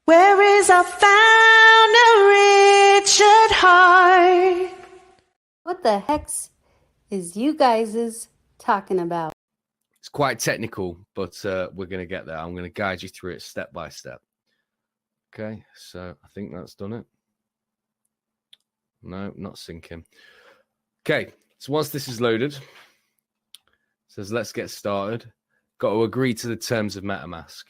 Where is our founder, Richard Hart? What the hex is you guys talking about? It's quite technical, but we're going to get there. I'm going to guide you through it step by step. Okay, so I think that's done it. No, not syncing. Okay, so once this is loaded, it says let's get started. Got to agree to the terms of MetaMask.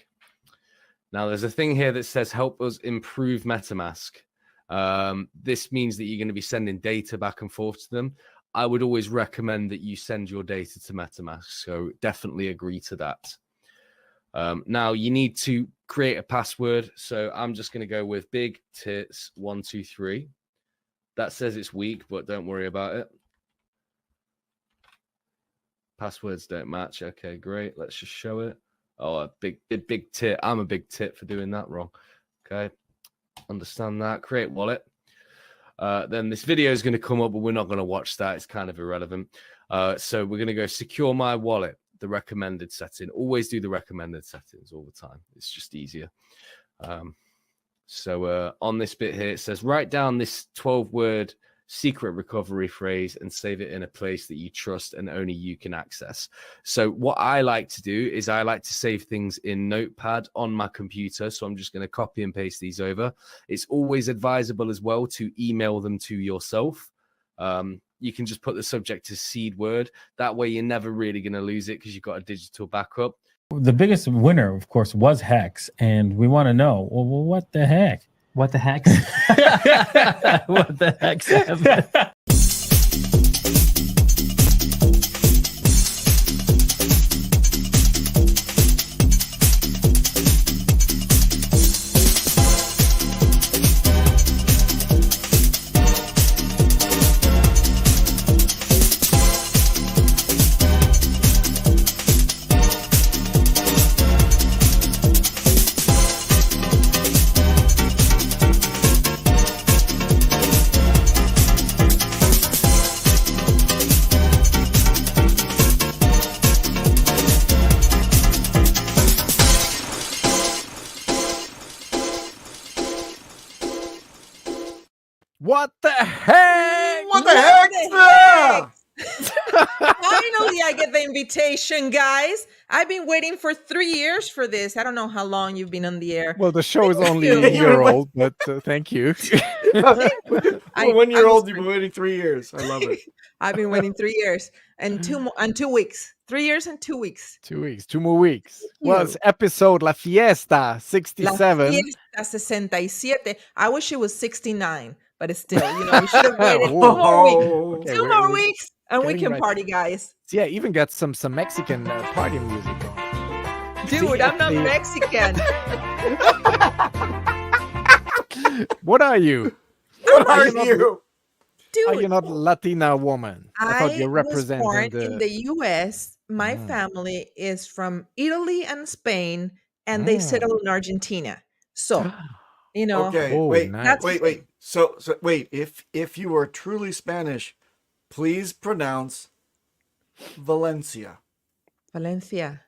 Now, there's a thing here that says help us improve MetaMask. This means that you're going to be sending data back and forth to them. I would always recommend that you send your data to MetaMask, so definitely agree to that. Now, you need to create a password, so I'm just going to go with big tits 123. That says it's weak, but don't worry about it. Passwords don't match. Okay, great. Let's just show it. Oh, a big tit. I'm a big tit for doing that wrong. Okay, understand that. Create wallet. Then this video is going to come up, but we're not going to watch that. It's kind of irrelevant. So we're going to go secure my wallet, the recommended setting. Always do the recommended settings all the time. It's just easier. So on this bit here, it says write down this 12-word secret recovery phrase and save it in a place that you trust and only you can access. So what I like to do is I like to save things in Notepad on my computer. So I'm just going to copy and paste these over. It's always advisable as well to email them to yourself. You can just put the subject as seed word. That way you're never really going to lose it because you've got a digital backup. The biggest winner, of course, was Hex. And we want to know, well, what the heck? What the heck? What the heck happened? What the heck? What the heck? Finally, I get the invitation, guys. I've been waiting for 3 years for this. I don't know how long you've been on the air. Well, the show is only a year old, but thank you. For 1 year old, you've been waiting 3 years. I love it. I've been waiting 3 years and 2 weeks. 3 years and 2 weeks. 2 weeks, 2 more weeks. Well, it's episode La Fiesta 67. La Fiesta 67. I wish it was 69, but it's still, we should have waited 2 more weeks. Okay, 2 more weeks, and we can right. party, guys. Yeah, even got some Mexican party music on. Dude, I'm not Mexican. What are you? What are you? Dude, Are you not Latina woman? I thought you represented was born in the U.S. My family is from Italy and Spain, and they settled in Argentina. So, Okay, Oh, wait, nice. wait. So wait. If you are truly Spanish, please pronounce Valencia. Valencia.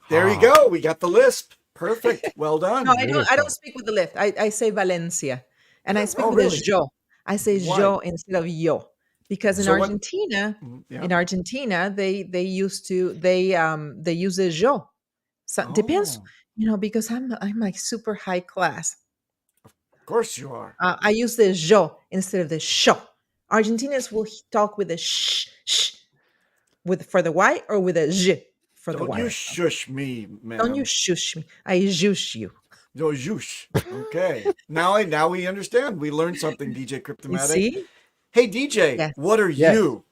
There you go. We got the lisp. Perfect. Well done. No, I don't speak with the lift. I say Valencia, and I speak with really? a yo. I say Why? yo instead of yo, because in So what- Argentina, Yeah. in Argentina, they use a yo. So depends, because I'm like super high class. Of course you are. I use the yo instead of the sho. Argentinians will talk with a sh for the Y or with a j for the Don't Y. you shush me, man. Don't you shush me. I shush you. No, shush. Okay. now we understand. We learned something, DJ You Cryptomatic. see? Hey, DJ, Yes. what are Yes. you?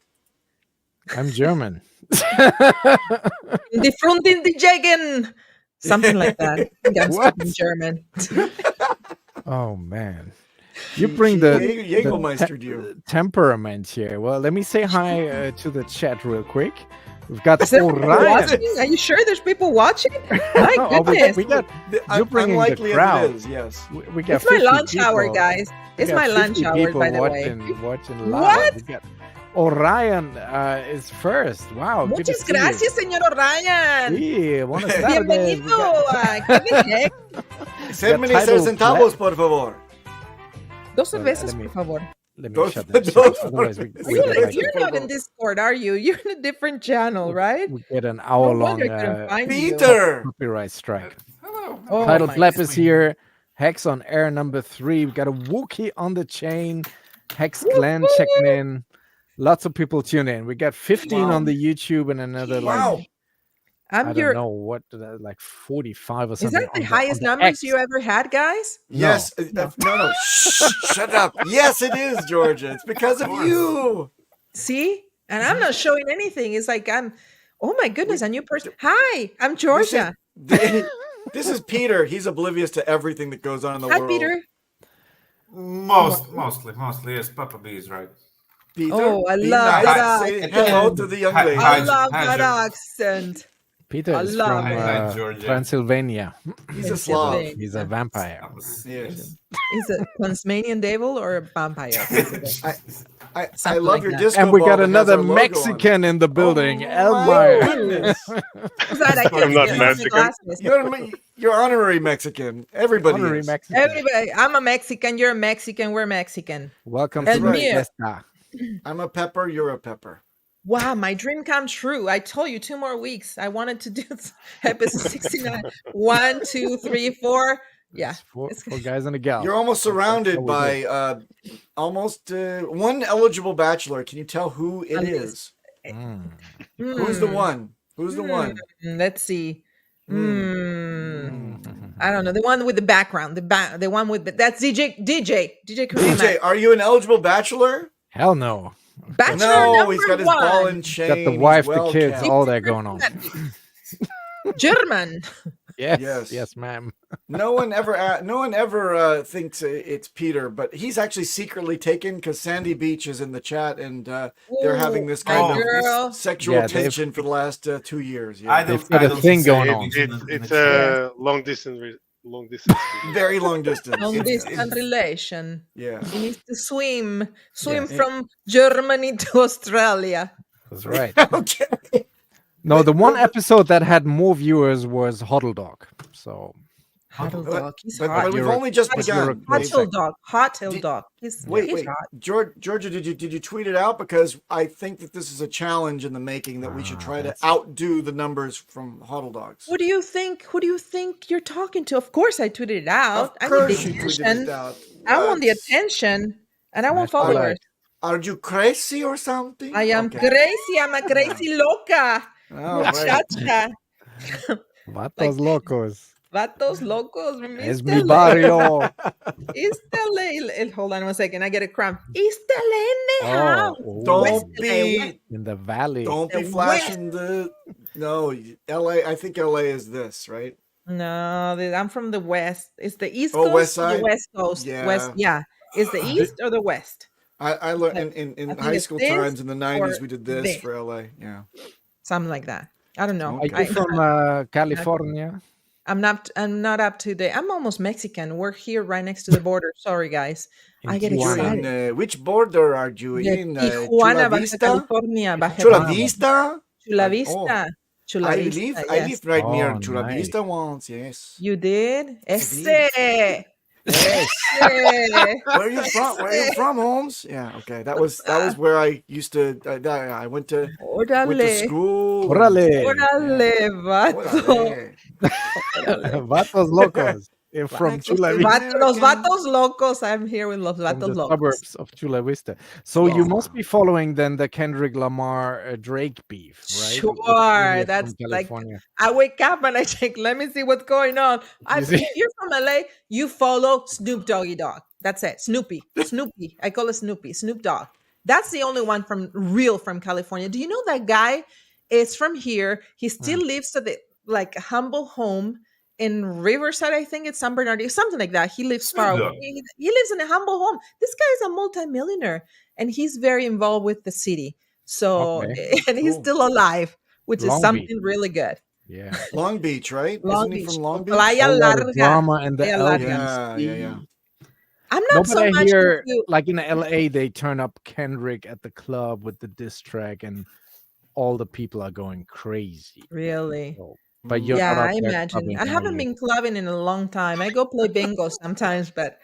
I'm German. In the front in the Jagen. Something like that. I think I'm What? speaking German. Oh man, you bring the Jägermeistered you. temperament here. Well, let me say hi to the chat real quick. We've got Is there people Orion. watching? Are you sure there's people watching? My Oh, goodness. we got you're bringing the Unlikely as crowd. it is, yes. We got It's my 50 lunch hour, people. guys. We It's got my lunch 50 hour, people by the way. watching live. What? We got Orion is first. Wow, good to Muchas see gracias, señor Orion. you. Sí, buenas tardes. We Bienvenido. got- ¿Qué the heck? Send centavos, por favor. Dos Well, cervezas, let me- por favor. Let me Those- shut that. those shit. Otherwise, we You're, get, like, you're not in Discord, are you? You're in a different channel, right? we get an No hour-long wonder I couldn't find you. Peter! copyright strike. Oh, Title my Flap God. is here. Hex on air number 3. We got a Wookiee on the chain. Hex Glenn checking in. Lots of people tune in. We got 15 on the YouTube and another Wow. like I I'm don't your. know what like 45 or Is something. that the on highest on numbers X. you ever had, guys? Yes. No. Shh, shut up. Yes, it is, Georgia. It's because of you. See? And I'm not showing anything. It's like I'm. Oh my goodness, a new person. Hi, I'm Georgia. This is Peter. He's oblivious to everything that goes on in the Hi, world. Peter. Mostly, yes. Papa B is right. Peter, Oh, I be love nice. that Say accent. hello to the young Hi- lady. hi, I love Hi, that Georgia. accent. Peter I is love from it. Georgia. Transylvania. He's a Slav. He's a vampire. Yes. Is it Tasmanian devil or a vampire? I Something love like your that. disco And we ball got that has another our logo on it. Mexican in the building, Oh, Elmire. my goodness. Who's that? I can't I'm not see my Mexican. glasses. You're honorary Mexican. Everybody Honorary is. Mexican. Everybody, I'm a Mexican. You're a Mexican. We're Mexican. Welcome El to the mío. fiesta. I'm a pepper. You're a pepper. Wow, my dream come true. I told you 2 more weeks. I wanted to do episode 69. 1, 2, 3, 4. Yeah. It's four it's- guys and a gal. You're almost That's how surrounded we do by almost one eligible bachelor. Can you tell who it I'm is? Mm. Who's the one? Who's the one? Let's see. Hmm. I don't know. The one with the background. The one with that's DJ Karima. DJ, are you an eligible bachelor? Hell no. Bachelor No, number he's got his ball 1. and chain. Got the he's wife, the well kids, kept. all that going on. German. Yes, Yes. ma'am. No one ever thinks it's Peter, but he's actually secretly taken because Sandy Beach is in the chat and they're having this my kind girl. of sexual Yeah, they've- tension for the last 2 years. I Yeah. don't, They've got I a don't thing see going it on. in It's the a long distance. Very long distance. Long It's- distance relation. yeah. He needs to swim Yes. from Germany to Australia. That's right. Okay. No, the one episode that had more viewers was Huddle Dog. So Huddle But- dog. He's But, hot. but we've You're- only just but you're a begun. close Hot second. dog. Hot hill Did- dog. He's Wait. hot. Georgia, did you tweet it out? Because I think that this is a challenge in the making that we should try to outdo the numbers from Huddle Dogs. Who do you think? Who do you think you're talking to? Of course, I tweeted it out. Of course I you need the tweeted attention. it out. I want the What? attention, and I want Smash the followers. Are you crazy or something? I am Okay. crazy. I'm a crazy loca. All right. Muchacha. Vatos locos. Vatos locos. Es Mr. mi Le- barrio. East LA. Hold on one second. I get a cramp. East LA in the house. Oh, Don't West LA, be in the valley. don't be The flashing the no LA. I think LA is this, right? No, I'm from the west. It's the east Oh, coast west or the side? west coast. Yeah. West, yeah. Is the east or the west? I learned I in think high it's school this times in the 90s or we did this this. for LA. Yeah. Something like that. I don't know. Okay. Are you from California? I'm not up to date. I'm almost Mexican. We're here right next to the border. Sorry, guys. I get Tijuana. You're excited. in which border are you Yeah, in? Tijuana, Chula Baja Vista? California, Baja Chula California. Vista? Chula Oh. Vista. Chula I Vista. lived Yes. right near Oh, Chula nice. Vista once, yes. You did? Ese. Yes. Ese. Where are you from? Where are you from, Holmes? Yeah, okay. That was where I used to. I went to Órale. school. Órale. Órale, vato. Órale. Vatos locos. From Vatos Chula de- Vista. Los vatos locos. I'm here with los From vatos the locos. suburbs of Chula Vista. So you must be following then the Kendrick Lamar Drake beef, right? Sure, From that's like- California. I wake up and I check, let me see what's going on. You see? If you're from LA, you follow Snoop Doggy Dogg. That's it. Snoopy. I call it Snoopy. Snoop Dogg. That's the only one from California. Do you know that guy is from here? He still lives at the like humble home in Riverside. I think it's San Bernardino, something like that. He lives far away. He lives in a humble home. This guy is a multimillionaire, and he's very involved with the city. So, Okay. and he's Cool. still alive, which is Long something Beach. really good. Yeah. Long Beach, right? Long Isn't he Beach, from Long Beach? Playa Whole lot of Larga. drama in the Playa Larga. Yeah. I'm No, not but so I much hear, into. like in LA, they turn up Kendrick at the club with the diss track, and all the people are going crazy. Really? So, but you're Yeah, not out I there imagine. clubbing, I are haven't you? been clubbing in a long time. I go play bingo sometimes, but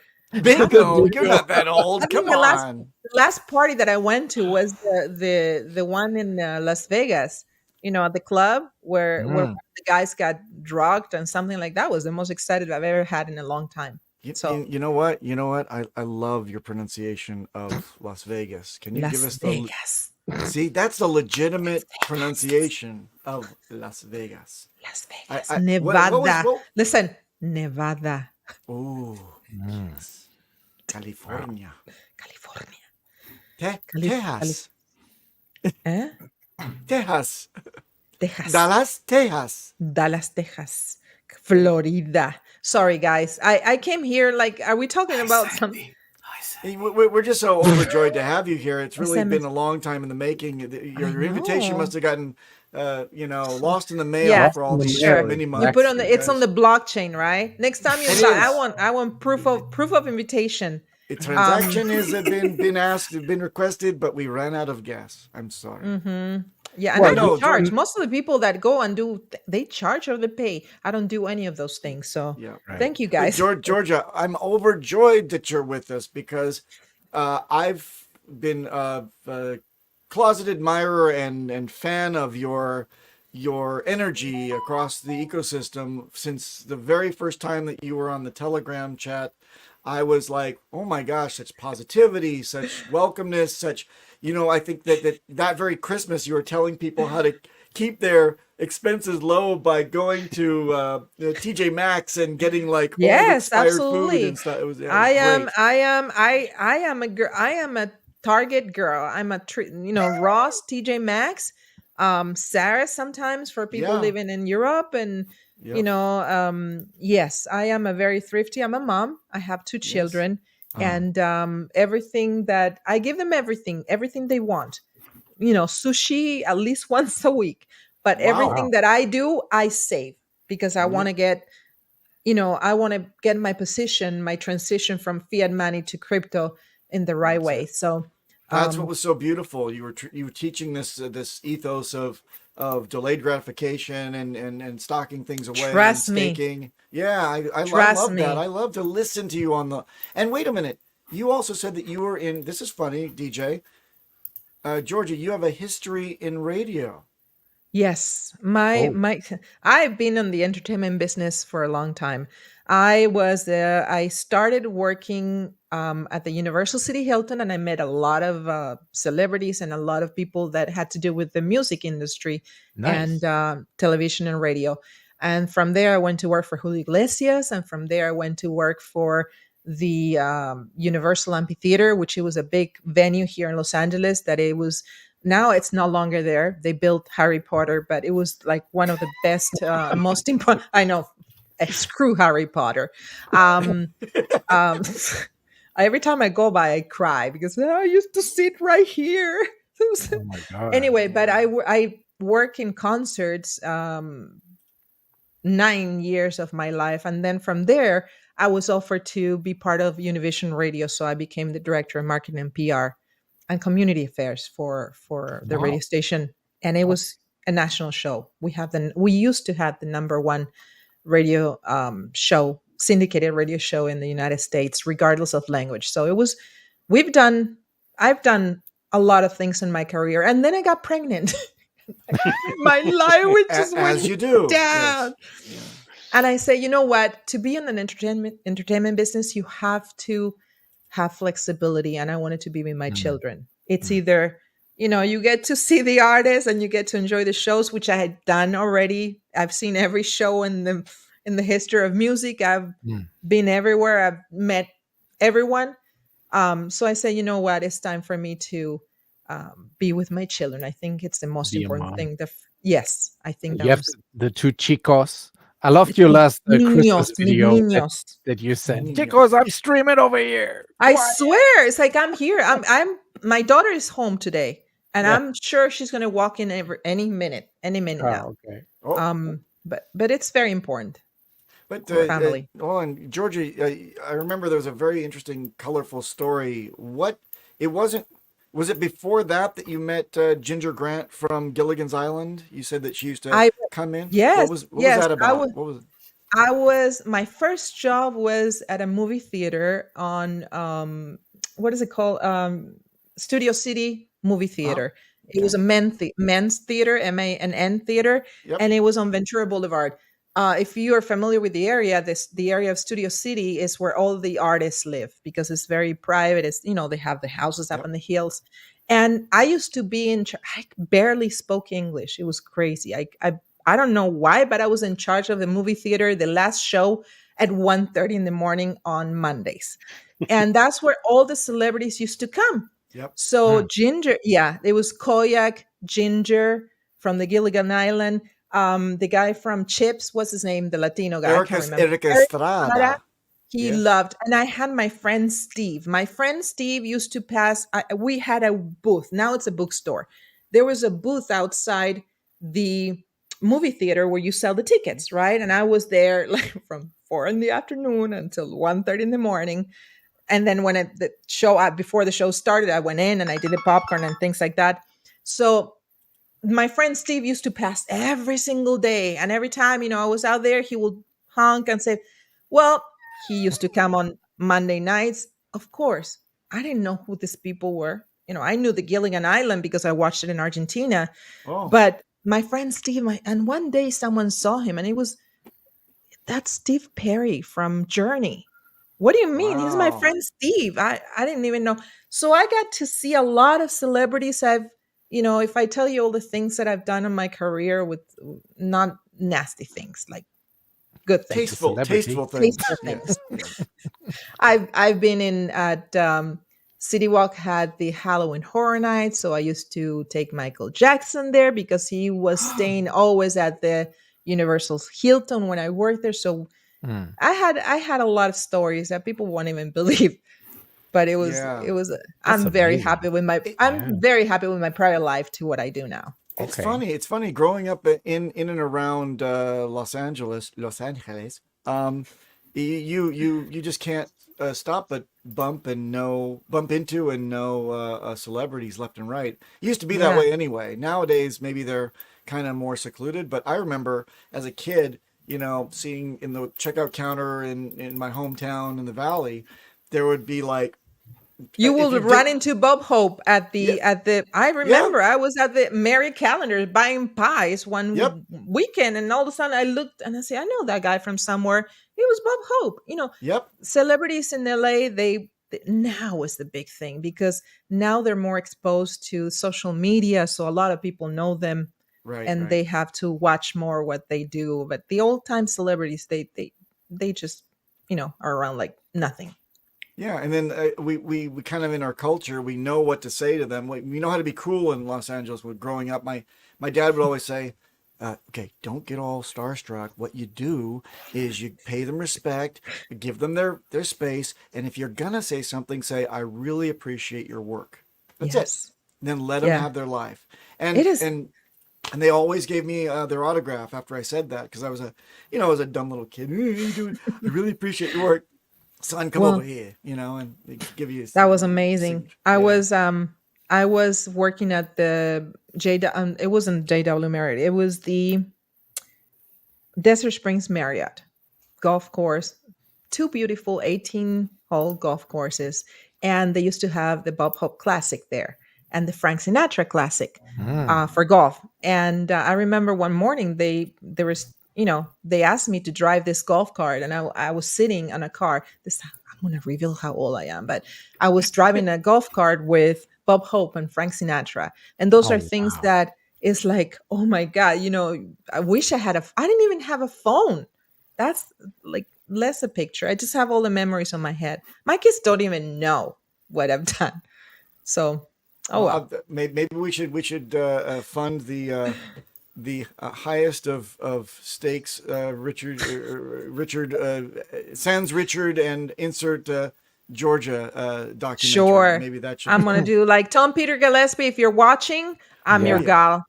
Bingo. You're not that I old. think Come the on. last party that I went to was the one in Las Vegas. You know, at the club where one of Mm. the guys got drugged and something like that was the most excited I've ever had in a long time. So You know what? You know what? I love your pronunciation of Las Vegas. Can you give Las us the Vegas, see? That's the legitimate pronunciation of Las Vegas. Las Vegas, What Nevada. was what? Listen, Nevada, Oh, Mm. yes. California. California. Texas. Eh? Texas. Texas. Dallas, Texas. Dallas, Texas, Florida. Sorry, guys. I came here like, are we talking about something? Hey, we're just so overjoyed to have you here. It's really Sam- been a long time in the making. Your invitation know. must have gotten, lost in the mail Yeah, for all these sure. many You months. put on it's on because the blockchain, right? Next time you It invite, is. I want proof of invitation. a transaction has been asked, been requested, but we ran out of gas. I'm sorry. Mm-hmm. Yeah, and Well, I no, don't charge. Jordan- Most of the people that go and do, they charge or they pay. I don't do any of those things. So Yeah. Right. thank you But guys. Georgia, I'm overjoyed that you're with us because I've been a closet admirer and fan of your energy across the ecosystem since the very first time that you were on the Telegram chat. I was like, oh my gosh, such positivity, such welcomeness, such, I think that very Christmas you were telling people how to keep their expenses low by going to TJ Maxx and getting like old Yes, expired food absolutely. and stuff. It was I am great. I am a girl. I am a Target girl. I'm a Ross, TJ Maxx, Sarah sometimes for people Yeah. living in Europe and Yep. yes, I am a very thrifty. I'm a mom. I have two Yes. children and everything that I give them everything they want. Sushi at least once a week. But Wow. everything that I do, I save because I Mhm. want to get I want to get my position, my transition from fiat money to crypto in the right That's way. it. So That's what was so beautiful. You were teaching this ethos of delayed gratification and stocking things away and Trust me. staking. Yeah, I Trust love that. me. I love to listen to you on the. And wait a minute, you also said that you were in. This is funny, DJ. Georgia, you have a history in radio. yes, Oh. I've been in the entertainment business for a long time. I started working at the Universal City Hilton, and I met a lot of celebrities and a lot of people that had to do with the music industry Nice. and television and radio. And from there, I went to work for Julio Iglesias, and from there, I went to work for the Universal Amphitheater, which it was a big venue here in Los Angeles. That it was now it's no longer there. They built Harry Potter, but it was like one of the best, most important. I know, screw Harry Potter. Um, um, every time I go by, I cry because I used to sit right here. Oh my god. Anyway, but I work in concerts 9 years of my life, and then from there I was offered to be part of Univision Radio, so I became the director of marketing and PR and community affairs for the radio Wow. station, and it was a national show. We used to have the number one radio show, syndicated radio show in the United States, regardless of language. So I've done a lot of things in my career, and then I got pregnant. My life just went As you do. down. Yes. Yeah. And I say, you know what? To be in an entertainment business, you have to have flexibility. And I wanted to be with my children. It's either, you get to see the artists and you get to enjoy the shows, which I had done already. I've seen every show in the history of music. I've been everywhere. I've met everyone. So I said, you know what? It's time for me to be with my children. I think it's the most Be a important mom. thing. Yes, I think that You have was the two chicos. I loved your last Christmas mis video niños. that you sent. Niños. Chicos, I'm streaming over here. I Quiet. swear, it's like I'm here. My daughter is home today, and Yeah. I'm sure she's gonna walk in any minute now. Oh, okay. Oh, But it's very important. but family. well, and Georgie, I remember there was a very interesting, colorful story. What it wasn't. Was it before that you met Ginger Grant from Gilligan's Island? You said that she used to I come in. yes, What was yes. that about? What was? My first job was at a movie theater on what is it called? Studio City movie theater. It was a men's theater, MANN theater, Yep. and it was on Ventura Boulevard. If you are familiar with the area, the area of Studio City is where all the artists live because it's very private. It's they have the houses up Yep. on the hills, and I used to be I barely spoke English. It was crazy. I don't know why, but I was in charge of the movie theater, the last show at 1:30 in the morning on Mondays. And that's where all the celebrities used to come. Yep. So Ginger, yeah, it was Koyak, Ginger from the Gilligan Island, the guy from Chips, what's his name? The Latino guy. I can't remember. Erica Estrada. He Yes. loved, and I had my friend Steve. My friend Steve used to pass. We had a booth. Now it's a bookstore. There was a booth outside the movie theater where you sell the tickets, right? And I was there like from 4 in the afternoon until 1:30 in the morning. And then when the show before the show started, I went in and I did the popcorn and things like that. So my friend Steve used to pass every single day, and every time I was out there, he would honk and say, "Well." He used to come on Monday nights. Of course, I didn't know who these people were. I knew the Gilligan Island because I watched it in Argentina. Oh. But my friend Steve, and one day someone saw him, and that's Steve Perry from Journey. What do you mean? He's my Wow. friend Steve. I didn't even know. So I got to see a lot of celebrities. If I tell you all the things that I've done in my career with not nasty things, like good things. Tasteful things. Tasteful things. I've been in at City Walk had the Halloween Horror Night, so I used to take Michael Jackson there because he was staying always at the Universal Hilton when I worked there. So I had a lot of stories that people won't even believe. But it was Yeah. I'm very amazing. happy with I'm very happy with my prior life to what I do now. It's Okay. funny. It's funny growing up in and around Los Angeles. You just can't stop but bump into and know celebrities left and right. It used to be that Yeah. way anyway. Nowadays, maybe they're kind of more secluded. But I remember as a kid, seeing in the checkout counter in my hometown in the Valley, there would be like You if will you run did- into Bob Hope at the Yeah. I remember I was at the Mary Calendar buying pies one Yep. weekend, and all of a sudden I looked and I say, I know that guy from somewhere. It was Bob Hope. Yep. Celebrities in LA, now is the big thing because now they're more exposed to social media, so a lot of people know them, Right. and right. they have to watch more what they do. But the old time celebrities, they just are around like nothing. Yeah, and then we kind of in our culture we know what to say to them. We know how to be cool in Los Angeles. With growing up, my dad would always say, "Okay, don't get all starstruck. What you do is you pay them respect, give them their space, and if you're gonna say something, say I really appreciate your work. That's it. Yes. Then let them Yeah. have their life." And It is- and they always gave me their autograph after I said that because I was a dumb little kid. "Hey, how you doing? I really appreciate your work. Son, come Well, over here, and they give you. That was amazing. signature. I was working at the it wasn't JW Marriott. It was the Desert Springs Marriott golf course. Two beautiful 18-hole golf courses, and they used to have the Bob Hope Classic there and the Frank Sinatra Classic for golf. And I remember one morning they asked me to drive this golf cart, and I was sitting on a car. This time I'm going to reveal how old I am, but I was driving a golf cart with Bob Hope and Frank Sinatra, and those are things wow. that is like, oh my God, I wish I didn't even have a phone. That's like less a picture. I just have all the memories on my head. My kids don't even know what I've done. So, oh well. Maybe we should fund the highest of stakes. Richard sans Richard and insert Georgia documentary. Sure. Maybe that should. I'm gonna do like Tom Peter Gillespie. If you're watching, I'm your gal.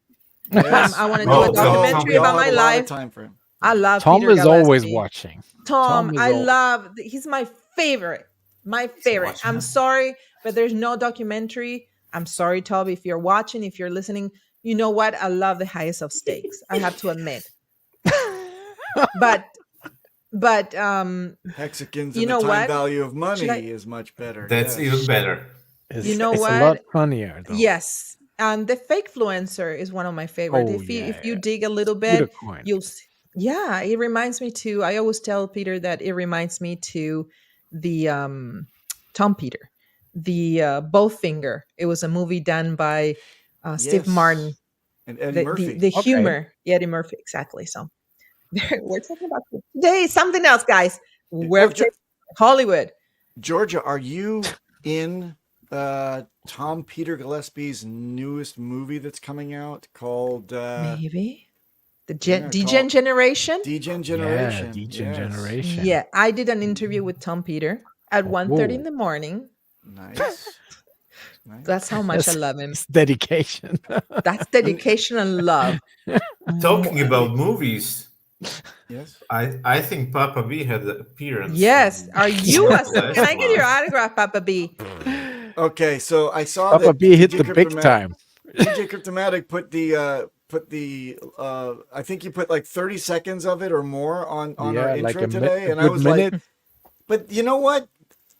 Yes. I want to do a documentary about my life. Time for him. I love Tom Peter is always Gillespie. watching. Tom, is I al- love. He's my favorite. My favorite. watching. I'm sorry, but there's no documentary. I'm sorry, Toby. If you're watching, if you're listening, you know what? I love the highest of stakes. I have to admit. but Hexagons you and know the time what? value of money Should I- is much better. That's yes. even better. You know it's what? a lot funnier, though. Yes, and the fake influencer is one of my favorites. Oh, If you yeah. dig a little To bit, the point. you'll see. Yeah, it reminds me to. I always tell Peter that it reminds me to the Tom Peter, the Bowfinger. It was a movie done by Steve Yes. Martin. And Eddie Murphy. The Okay. humor, Eddie Murphy, exactly. So we're talking about today something else, guys. We're Hollywood. Georgia, are you in Tom Peter Gillespie's newest movie that's coming out called Maybe the yeah, Degen called- Generation. Degen Yeah, Generation? Degen Yes. Generation. Yeah, I did an interview with Tom Peter at 1:30 in the morning. Nice. Nice. That's how much I love him. It's dedication. That's dedication and love. Talking about movies, Yes. I think Papa B had an appearance. Yes. in Are you? last Can I get your one. autograph, Papa B? Okay, so I saw Papa that B hit DJ the big Cryptomatic- time. DJ Cryptomatic put the I think you put like 30 seconds of it or more on our Yeah, intro like a today, and I good was minute. like, but you know what?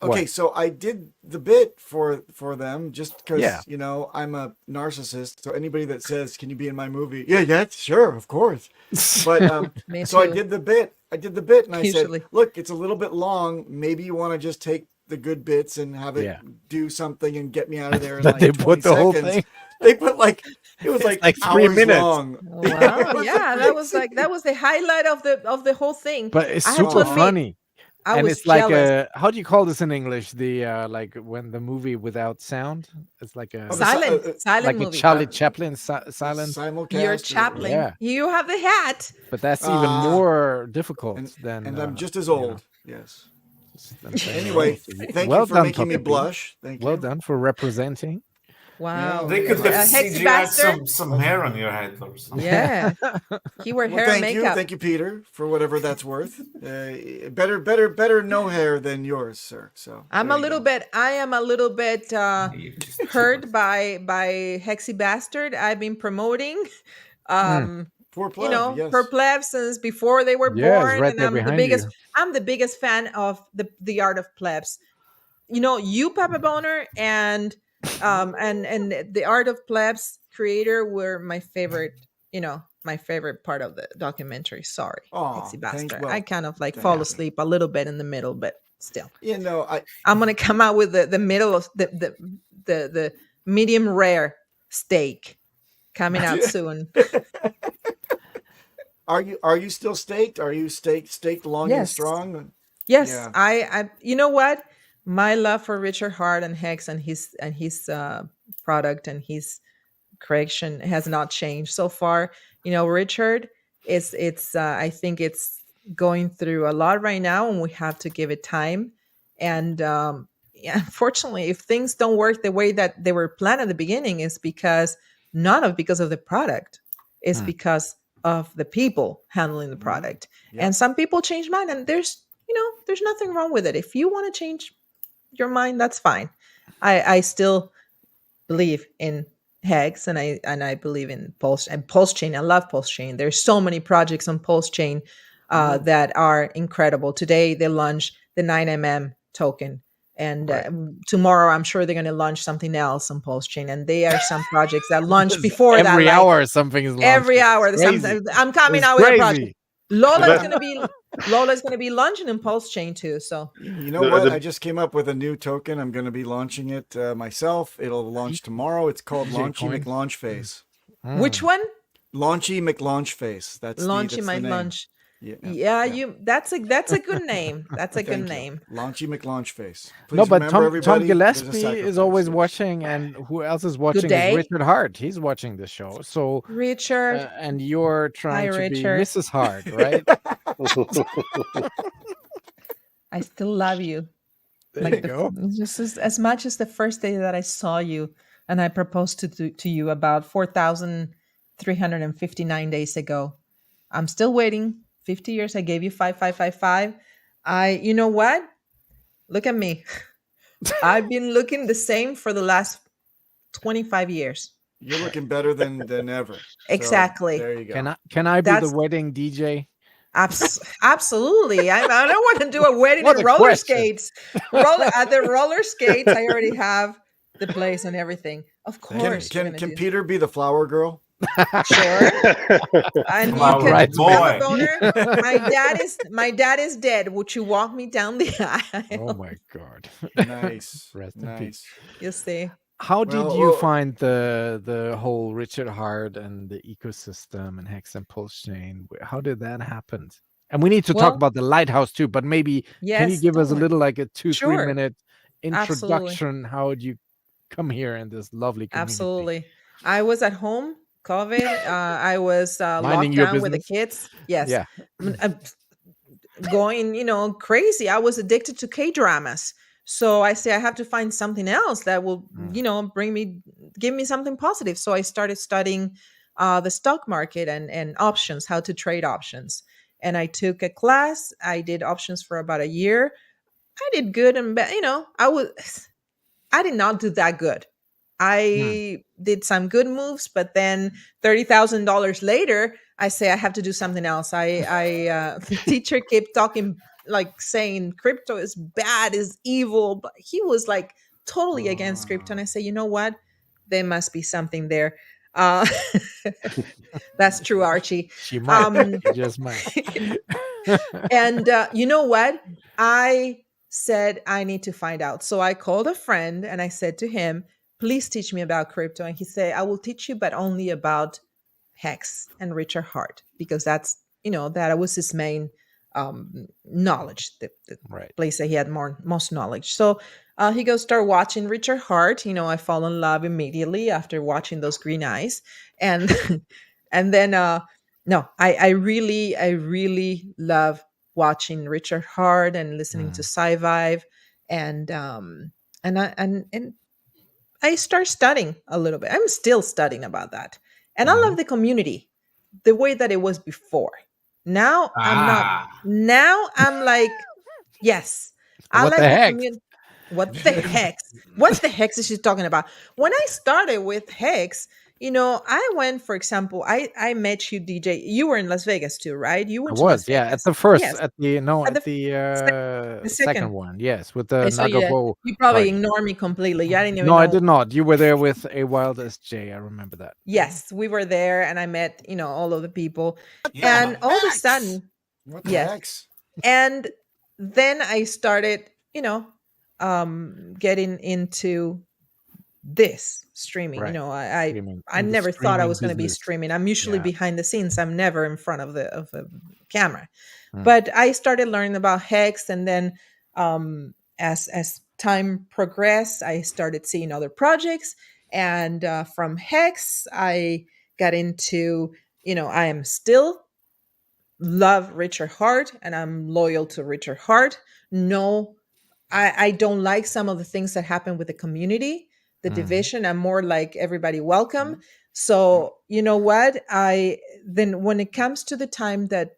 Okay, What? so I did the bit for them just because Yeah. you know I'm a narcissist. So anybody that says, "Can you be in my movie?" Yeah, sure, of course. But Me so I too. did the bit. and I Usually. said, "Look, it's a little bit long. Maybe you want to just take the good bits and have it Yeah. do something and get me out of there in But like they 20 put the whole seconds." thing. They put like it was It's like, like 3 hours minutes. long. Wow. Yeah, that was the highlight of the whole thing. But it's I have to super admit, funny. I And was it's like jealous. how do you call this in English? The like when the movie without sound. It's like a Oh, silent like a movie. Charlie Chaplin silent. Simulcast. You're or- Chaplin. Yeah. You have the hat. But that's even Ah. more difficult And, than. and I'm just as you know, old. Yes. than saying Anyway, anything. thank Well you for done, making me Papa B. blush. Thank Well you. done for representing. Wow. They could have Hex CGI'd bastard. some hair on your head or something. Yeah. He wore Well, hair and thank you, makeup. thank you, Peter, for whatever that's worth. Better no hair than yours, sir. So I am a little bit You just- hurt by Hexy Bastard. I've been promoting poor pleb, you know, yes. per pleb since before they were Yeah, it's born. right And there I'm the behind biggest you. I'm the biggest fan of the art of plebs. You know, you Papa Boner and the art of plebs creator were my favorite, you know, my favorite part of the documentary. Sorry, Aw, Hexy thanks, Bastard. well, I kind of like that fall happened. asleep a little bit in the middle, but still. You know, I'm gonna come out with the middle of the medium rare steak coming out soon. are you still staked? Are you staked long and Yes. strong? Yes, Yeah. I you know what? My love for Richard Hart and Hex and his product and his creation has not changed so far. You know, Richard it's I think it's going through a lot right now, and we have to give it time. And yeah, unfortunately, if things don't work the way that they were planned at the beginning, is because because of the product. It's because of the people handling the product. Yeah. And some people change mind, and there's nothing wrong with it. If you want to change your mind, that's fine. I still believe in Hex, and I believe in Pulsechain. I love Pulsechain. There's so many projects on Pulsechain that are incredible. Today they launched the 9mm token, and tomorrow I'm sure they're going to launch something else on Pulsechain. And they are some projects that launched before that. Every like, hour something is launched. every hour, It's there's crazy. something. I'm coming It's out with a crazy. project. Lola's gonna be launching in Pulsechain too. So You know what? I just came up with a new token. I'm going to be launching it myself. It'll launch tomorrow. It's called DJ Launchy coin. McLaunch Face. which one? Launchy McLaunch Face. That's Launching the my name. lunch. Yeah, that's a good name. That's a good Thank you. name. Launchy McLaunchface. Please No, but remember, Tom everybody, there's a Gillespie is sacrifice. always Yes. watching, and who else is watching is day. Richard Hart. He's watching the show. So, Richard. and you're trying to be Richard. Mrs. Hart, right? I still love you. There you go. Just as much as the first day that I saw you and I proposed to you about 4,359 days ago. I'm still waiting. 50 years. I gave you 5555. You know what? Look at me. I've been looking the same for the last 25 years. You're looking better than ever. Exactly. So, there you go. Can I be the wedding DJ? Absolutely. I don't want to do a wedding What at a roller question. skates. At the roller skates, I already have the place and everything. Of course. Can Peter be the flower girl? Sure. And you can Right, boy. boner. My dad is dead. Would you walk me down the aisle? Oh my God. Nice. Rest in Nice. peace. You see. How did you find the whole Richard Hart and the ecosystem and Hex and Pulschain? How did that happen? And we need to talk about the lighthouse too, but maybe can you give us a little like a 2-3 minute introduction? Absolutely. How did you come here in this lovely community? Absolutely. I was at home, COVID. I was Minding locked your down with the business? kids. Yes. Yeah. I'm going, crazy. I was addicted to K-dramas. So I say I have to find something else that will, give me something positive. So I started studying the stock market and options, how to trade options. And I took a class. I did options for about a year. I did good and bad. I did not do that good. I did some good moves, but then $30,000 later, I say I have to do something else. The teacher kept talking, like saying crypto is bad, is evil, but he was like totally against crypto. And I say, you know what? There must be something there. That's true, Archie. She might. She just might. And you know what? I said I need to find out. So I called a friend and I said to him, please teach me about crypto. And he said, I will teach you, but only about Hex and Richard Hart, because that's, that was his main knowledge, the place that he had most knowledge. So he goes, start watching Richard Hart. I fall in love immediately after watching those green eyes. And and then I really love watching Richard Hart and listening to Sci-Vive, and I start studying a little bit. I'm still studying about that. And I love the community, the way that it was before. Now I'm not. Now I'm like, yes, I What like the the heck? community. What the hex? What the hex is she talking about? When I started with Hex, I went, for example, I met you, DJ. You were in Las Vegas too, right? You went to Las Vegas. At the first, Yes. at the the second second. one, yes, with the I saw you. Nagago. You probably party. ignore me completely. I didn't even No, know. I did not. You were there with a wild SJ. I remember that. Yes, we were there, and I met all of the people, Yeah, and all of a sudden, What the yes. heck? And then I started, getting into this streaming. Right. Streaming, I in the never thought I streaming was going to be business. streaming. I'm usually Yeah. behind the scenes. I'm never in front of the camera. Hmm. But I started learning about Hex, and then as time progressed, I started seeing other projects, and from Hex, I got into I am still love Richard Hart, and I'm loyal to Richard Hart. No, I don't like some of the things that happen with the community, the division. I'm more like everybody welcome. So you know what? Then when it comes to the time that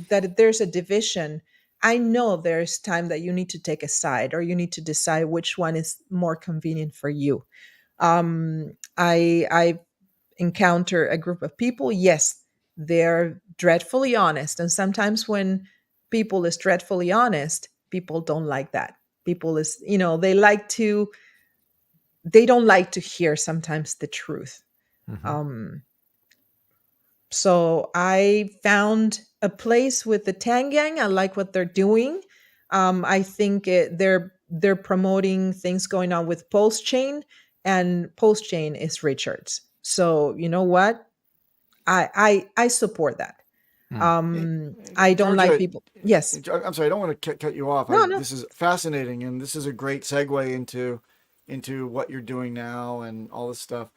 there's a division, I know there's time that you need to take a side, or you need to decide which one is more convenient for you. I encounter a group of people. Yes, they're dreadfully honest, and sometimes when people is dreadfully honest, people don't like that. People is they don't like to hear sometimes the truth. So I found a place with the Tang Gang. I like what they're doing. I think they're promoting things going on with Pulsechain, and Pulsechain is Richard's. So you know what? I support that. I don't like Georgia, people. Yes. I'm sorry, I don't want to cut you off. No, no. This is fascinating, and this is a great segue into what you're doing now and all this stuff.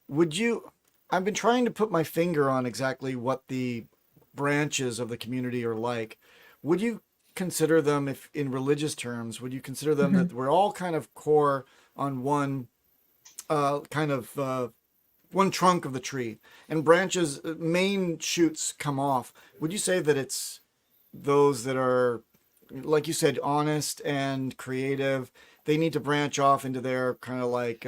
Would you? I've been trying to put my finger on exactly what the branches of the community are like. Would you consider them, if in religious terms, would you consider them that we're all kind of core on one one trunk of the tree, and branches, main shoots come off? Would you say that it's those that are, like you said, honest and creative? They need to branch off into their kind of like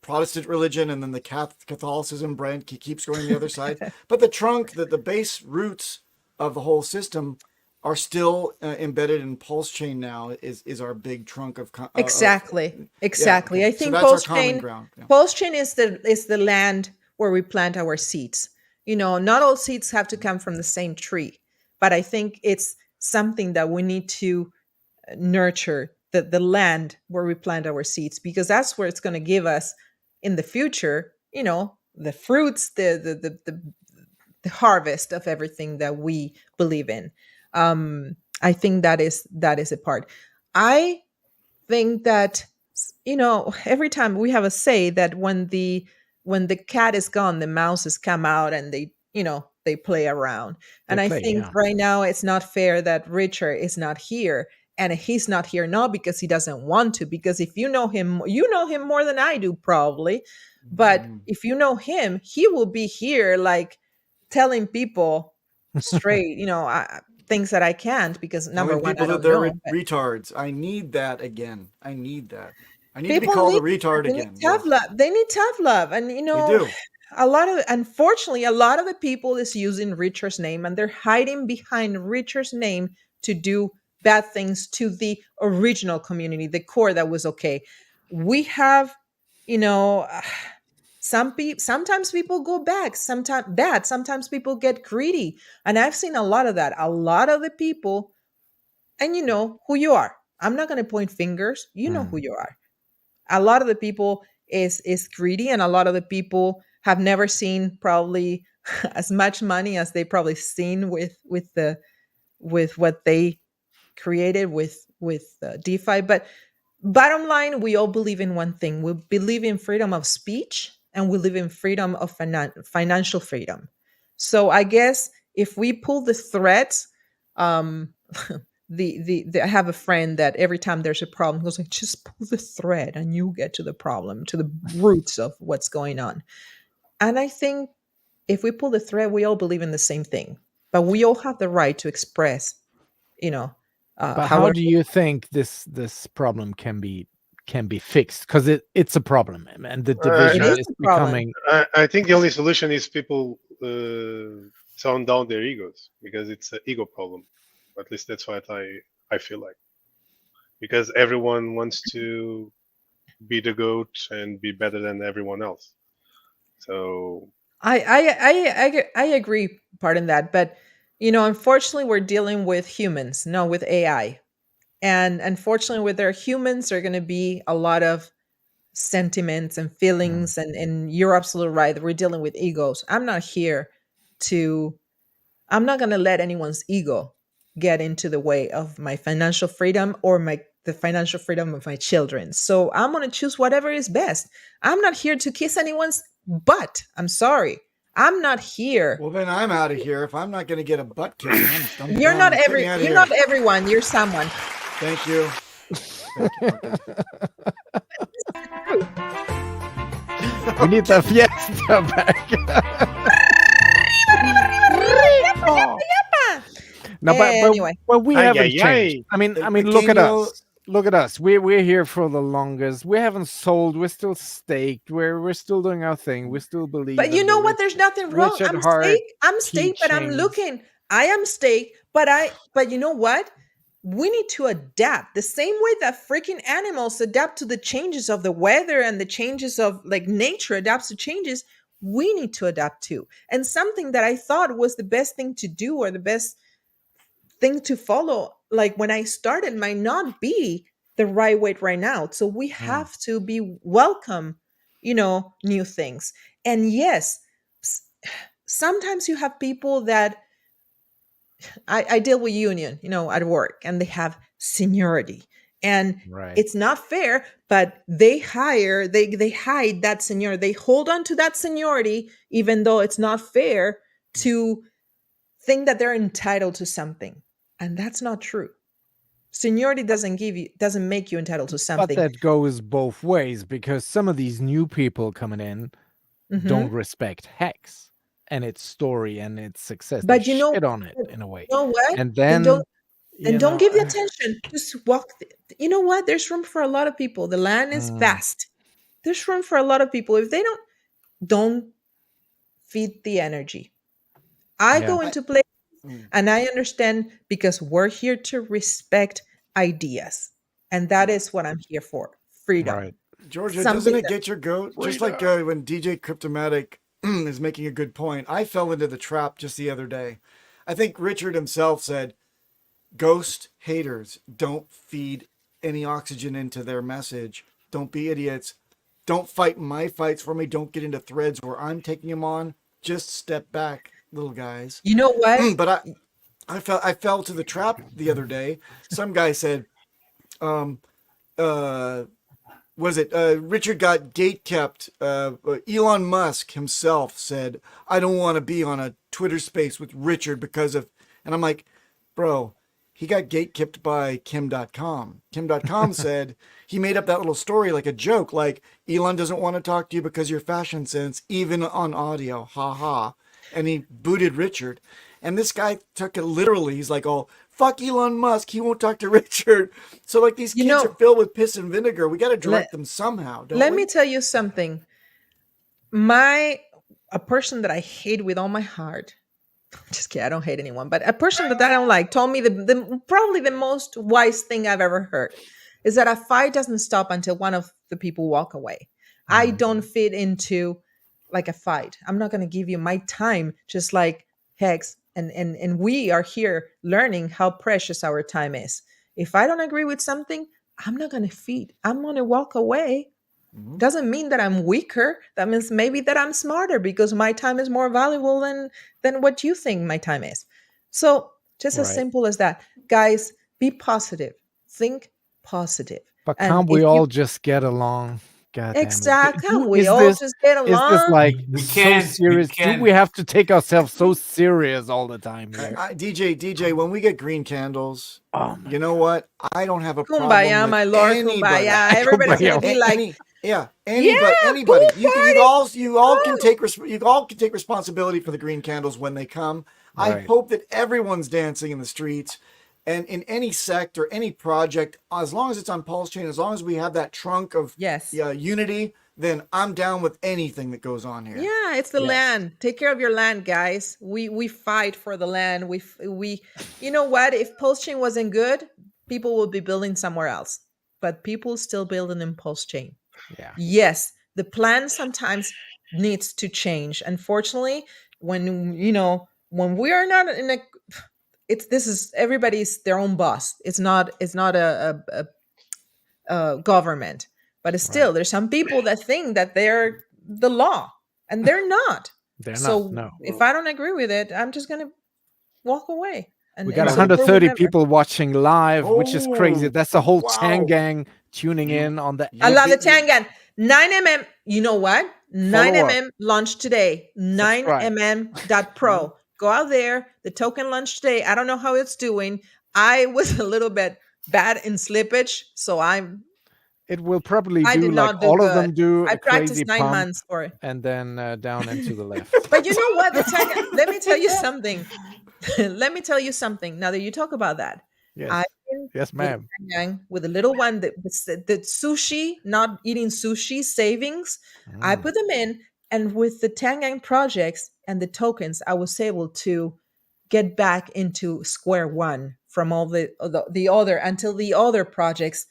Protestant religion, and then the Catholicism brand keeps going the other side. But the trunk, the base roots of the whole system are still embedded in Pulsechain now. Is our big trunk of exactly. Yeah, okay. I think so Pulsechain yeah. Pulsechain is the land where we plant our seeds. Not all seeds have to come from the same tree, but I think it's something that we need to nurture, the land where we plant our seeds, because that's where it's going to give us in the future, the fruits, the harvest of everything that we believe in. I think that is a part. I think that, every time we have a say that when the cat is gone, the mouses come out and they play around. And I think right now it's not fair that Richard is not here. And he's not here not because he doesn't want to, because if you know him more than I do, probably. But if you know him, he will be here, like telling people straight, things that I can't, because number one, I don't they're know. Retards. I need that again. I need that. I need to be called a retard again. They need tough love. And, they do. Unfortunately, a lot of the people is using Richard's name, and they're hiding behind Richard's name to do bad things to the original community, the core that was okay. We have, sometimes people go back, sometimes bad, sometimes people get greedy. And I've seen a lot of that. A lot of the people, and you know who you are. I'm not going to point fingers. You know who you are. A lot of the people is greedy, and a lot of the people have never seen probably as much money as they probably seen with what they created with DeFi. But bottom line, we all believe in one thing. We believe in freedom of speech, and we live in freedom of financial freedom. So I guess if we pull the threads, I have a friend that every time there's a problem, he goes like, just pull the thread and you get to the problem, to the roots of what's going on. And I think if we pull the thread, we all believe in the same thing, but we all have the right to express, but how do you think this problem can be fixed? Because it's a problem, and the division is becoming. I think the only solution is people tone down their egos, because it's an ego problem. At least that's what I feel like, because everyone wants to be the GOAT and be better than everyone else. So I agree, pardon that, but unfortunately we're dealing with humans, not with AI. And unfortunately with their humans, there are going to be a lot of sentiments and feelings, and you're absolutely right. We're dealing with egos. I'm not going to let anyone's ego get into the way of my financial freedom or the financial freedom of my children. So I'm going to choose whatever is best. I'm not here to kiss anyone's butt. I'm sorry. I'm not here. Well, then I'm out of here. If I'm not going to get a butt kiss, you're not everyone. You're someone. Thank you. We need the fiesta back. No, but anyway, but we haven't changed. I mean, look at us. Look at us. We're here for the longest. We haven't sold. We're still staked. We're still doing our thing. We still believe. But you know what? There's nothing wrong. I'm staked, but I'm looking. I am staked, but you know what? We need to adapt the same way that freaking animals adapt to the changes of the weather and the changes of like nature adapts to changes. We need to adapt too. And something that I thought was the best thing to do or the best thing to follow, like when I started, might not be the right way right now. So we have to be welcome, new things. And yes, sometimes you have people that I deal with union, at work, and they have seniority, and Right. it's not fair, but they hide that seniority. They hold on to that seniority, even though it's not fair to think that they're entitled to something. And that's not true. Seniority doesn't make you entitled to But something. that goes both ways, because some of these new people coming in don't respect Hex and its story and its success. But they you know, shit on it in a way. you know what? And Then then don't give the attention. Just walk. You know what? There's room for a lot of people. The land is vast. There's room for a lot of people. If they don't feed the energy. I go into places and I understand, because we're here to respect ideas. And that is what I'm here for. Freedom. Right. Georgia, Something doesn't it that- get your goat? Just like when DJ Cryptomatic is making a good point. I fell into the trap just the other day. I think Richard himself said, ghost haters, don't feed any oxygen into their message. Don't be idiots. Don't fight my fights for me. Don't get into threads where I'm taking them on. Just step back, little guys. You know what? But I fell to the trap the other day. Some guy said, Richard got gate kept. Elon Musk himself said, I don't want to be on a Twitter space with Richard because of, and I'm like, bro, he got gate kept by Kim.com. Kim.com said he made up that little story like a joke, like Elon doesn't want to talk to you because of your fashion sense, even on audio. Ha ha. And he booted Richard. And this guy took it literally. He's like, oh, fuck Elon Musk. He won't talk to Richard. So like these kids are filled with piss and vinegar. We got to direct them somehow. Let me tell you something. A person that I hate with all my heart, just kidding, I don't hate anyone, but a person that I don't like told me probably the most wise thing I've ever heard is that a fight doesn't stop until one of the people walk away. I don't fit into like a fight. I'm not going to give you my time, just like Hex. And we are here learning how precious our time is. If I don't agree with something, I'm not going to feed. I'm going to walk away. Doesn't mean that I'm weaker. That means maybe that I'm smarter because my time is more valuable than what you think my time is. So just as simple as that. Guys, be positive. Think positive. But can't we all just get along? God exactly. Damn it. We all just get along. Is this like We so can't- serious? we can't. Do we have to take ourselves so serious all the time here? DJ, when we get green candles, you know what? I don't have a problem Kumbaya, with my lord, anybody. kumbaya. Everybody's gonna be like, anybody. You all can take responsibility for the green candles when they come. I Right. hope that everyone's dancing in the streets and in any sect or any project, as long as it's on Pulsechain, as long as we have that trunk of unity, then I'm down with anything that goes on here. yeah, it's the land. Take care of your land, guys. We fight for the land. We you know what? If Pulsechain wasn't good, people would be building somewhere else. But people still building in Pulsechain. Yeah. Yes, the plan sometimes needs to change. Unfortunately, when we are not in a, this is everybody's their own boss. It's not a government, but it's still there's some people that think that they're the law, and they're not. They're So not. No. if I don't agree with it, I'm just gonna walk away. And We got and so 130 remember- people watching live, which is crazy. That's the whole wow. Tang gang tuning in on the. I love the Tangan. 9mm. You know what? Follow 9mm launched today. Subscribe. 9mm.pro. Go out there. The token launched today. I don't know how it's doing. I was a little bit bad in slippage, so It will probably I do did like not do all good. of them do. I a practiced crazy 9 pump, months for it. and then down and to the left. But you know what? The Tangan, let me tell you something. Let me tell you something. Now that you talk about that, Yes, I've been yes, ma'am. with a little one that the sushi, not eating sushi savings. I put them in, and with the Tangang projects and the tokens, I was able to get back into square one from all the other until the other projects,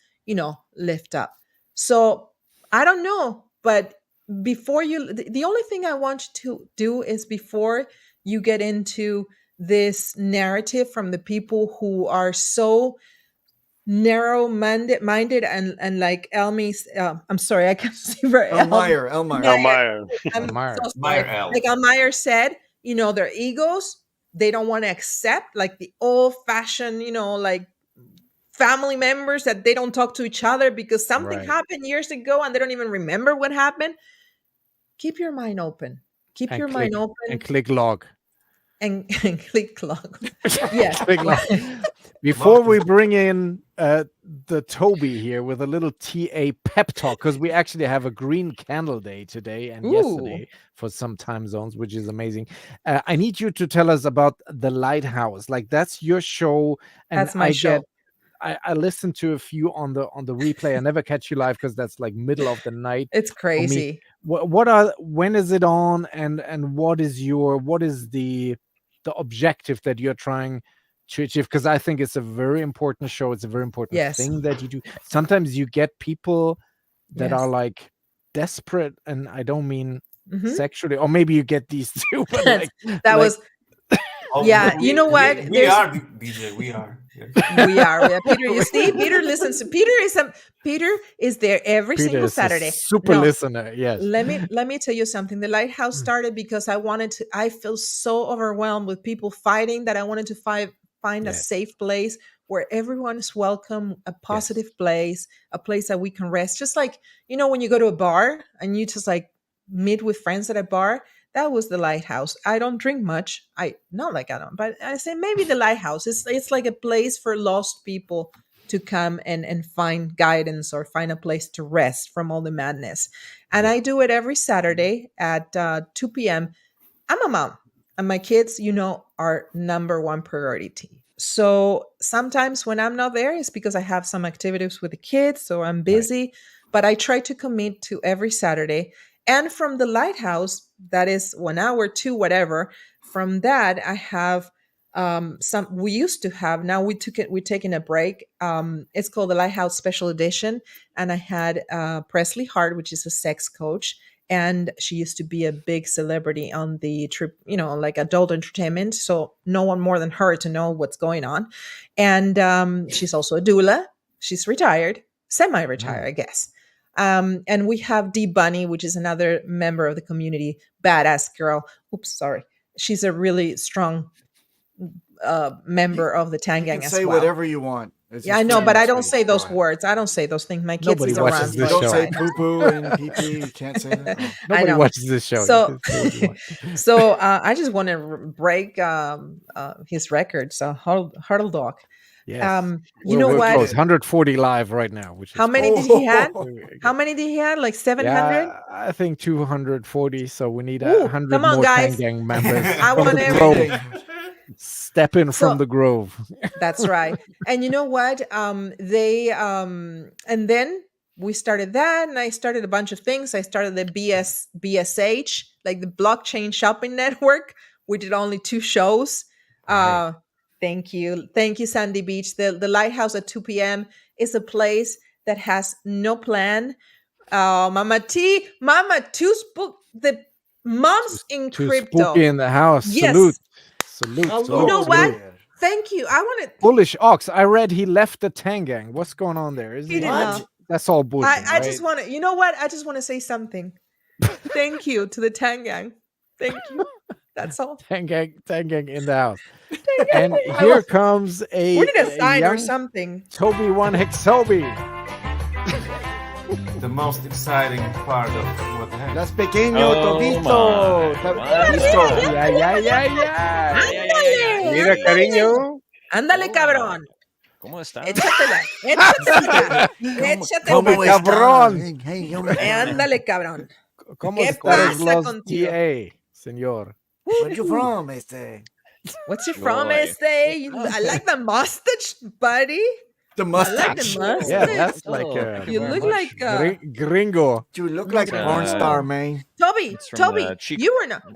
lift up. So I don't know, but before the only thing I want you to do is before you get into this narrative from the people who are so narrow-minded and like Elmi's, I'm sorry, I can't see for Elmeyer. Elmeyer. I'm Elmeyer. so sorry. Meyer L. Like Elmeyer said, their egos. They don't want to accept like the old fashioned, like family members that they don't talk to each other because something happened years ago and they don't even remember what happened. Keep your mind open. Keep your mind open. And click log. And click log. Yes. Click log. Before we bring in the Toby here with a little TA pep talk, because we actually have a green candle day today and yesterday for some time zones, which is amazing. I need you to tell us about the Lighthouse. Like, that's your show. And that's my show. I listened to a few on the replay. I never catch you live because that's like middle of the night. It's crazy. When is it on, and what is the objective that you're trying to achieve? Because I think it's a very important show. It's a very important thing that you do. Sometimes you get people that are like desperate, and I don't mean sexually, or maybe you get these too. But you know what? We are DJ. We are. Yes. We are. Peter, you see, Peter listens to Peter is there every single Saturday. Super listener. Yes. Let me tell you something. The Lighthouse started because I feel so overwhelmed with people fighting that I wanted to find a safe place where everyone is welcome, a positive place, a place that we can rest. Just like, when you go to a bar and you just like meet with friends at a bar. That was the Lighthouse. I don't drink much. But I say maybe the Lighthouse. It's like a place for lost people to come and find guidance or find a place to rest from all the madness. And I do it every Saturday at 2 p.m. I'm a mom, and my kids, are number one priority. So sometimes when I'm not there, it's because I have some activities with the kids, so I'm busy. But I try to commit to every Saturday. And from the Lighthouse, that is 1 hour, 2, whatever. From that, I have we used to have, now we're taking a break. It's called the Lighthouse Special Edition. And I had Presley Hart, which is a sex coach. And she used to be a big celebrity on the trip, like adult entertainment. So no one more than her to know what's going on. And she's also a doula. She's retired, semi-retired, I guess. And we have Dee Bunny, which is another member of the community, badass girl. Oops, sorry. She's a really strong member of the Tang Gang as well. Say whatever you want. I know, but I don't say those words. I don't say those things. My kids Nobody is watches around. this Don't show. say poo poo and pee pee. You can't say that. Nobody watches this show. So I just want to break his record. So Huddle Dog. Yes. You know what? Close. 140 live right now. Which is How many did he have? How many did he have? Like 700? Yeah, I think 240. So we need 100 come on, more guys. Tang Gang members. I want everything. Step in from the grove. That's right. And you know what? And then we started that, and I started a bunch of things. I started the BSH, like the Blockchain Shopping Network. We did only 2 shows. Thank you, Sandy Beach. The Lighthouse at 2 p.m. is a place that has no plan. Mama Too spook the moms in Too crypto. Spooky in the house. Yes. Salute. You know what? Thank you. I want to. Bullish Ox. I read he left the Tang Gang. What's going on there? Is He did what? not. That's all bullshit. I just want to. You know what? I just want to say something. Thank you to the Tang Gang. Thank you. That's all. Tang Gang in the house. And here comes we need a sign or something. Toby 1 Hex Toby. The most exciting part of what happened. Las pequeño Tobito. Yeah. Mira, cariño. Ándale, cabrón. ¿Cómo está? Échatela. Toby, cabrón. Ándale, cabrón. ¿Cómo ¿Qué estás pasa los contigo? TA, señor? Where you from, What's your from, I like the mustache, buddy. The I like mustache. the mustache. Yeah, that's like You look like gringo. You look like a porn star, man. Toby. It's from, Toby, Chico.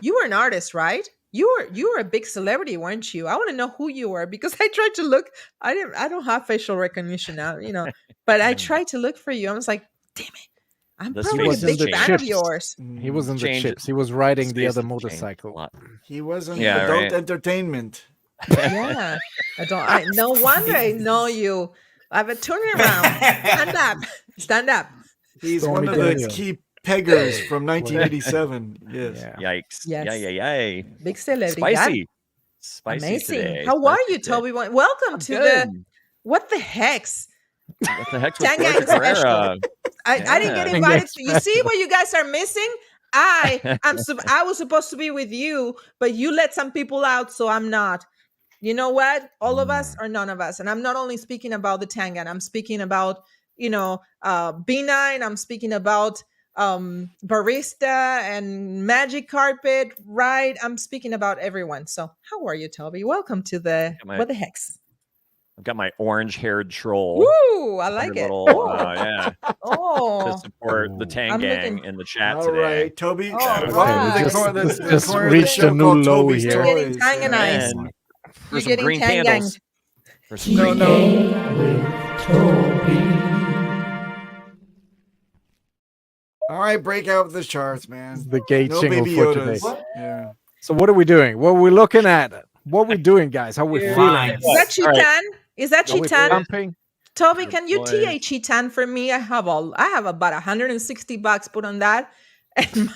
you were an artist, right? You were a big celebrity, weren't you? I want to know who you were because I tried to look. I don't have facial recognition now, but I tried to look for you. I was like, damn it. I'm The probably a faces big fan chips. of yours. He was in the Changed- chips. He was riding the Space other has changed a motorcycle. lot. He was in Yeah, adult right. entertainment. Yeah. No wonder I know you. I have a turn around. Stand up. He's Stormy one of the Daniels. key peggers from 1987. Yes. Yikes. Yes. Yay. Big celebrity. Spicy Amazing. today. How are Spicy you, today. Toby? Welcome to Good. the what the hex? What the heck's with Tangang Georgia Carrera? I didn't get invited to. You see what you guys are missing? I was supposed to be with you, but you let some people out, so I'm not. You know what? All of us or none of us. And I'm not only speaking about the Tangan. I'm speaking about B9. I'm speaking about barista and magic carpet, right? I'm speaking about everyone. So how are you, Toby? Welcome to the what the hex? I've got my orange-haired troll. Woo! I like it. Yeah. Oh, To support the Tang Gang in the chat All today. right, Toby. Oh, welcome to just the corner of the reached show a new called low Toby's here. You're getting Toys. tanganized. And for You're some getting green tangang. candles. For some No, green All right, break out the charts, man. The gay No jingle baby for Yodas. today. Yeah. So what are we doing? What are we looking at? What are we doing, guys? How we feeling? Is that All right. Chitan? Is that Are we Chitan? pumping? Toby, can you boys. TA Chitan for me? I have about $160 put on that. And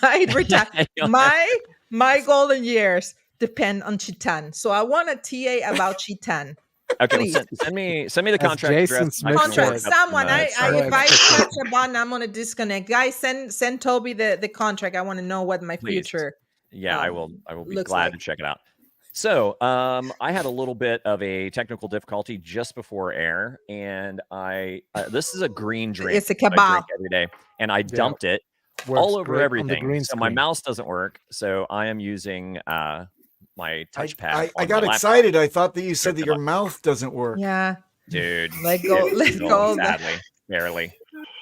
my golden years depend on Chitan. So I want a TA about Chitan. Okay, Please. well, send me the As contract Jason address. Smith Contract. said. Someone. If I Sorry. touch a button, I'm gonna disconnect. Guys, send Toby the contract. I want to know what my Please. future. Yeah, I will be looks glad like. to check it out. So I had a little bit of a technical difficulty just before air, and this is a green drink. It's a that I kebab. drink every day, and I dumped it Works all over great on the everything. green So my screen. mouse doesn't work. So I am using my touchpad. I on got my laptop. excited. I thought that you said that Open your up. mouth doesn't work. Yeah. Dude. Let's go. Sadly, barely.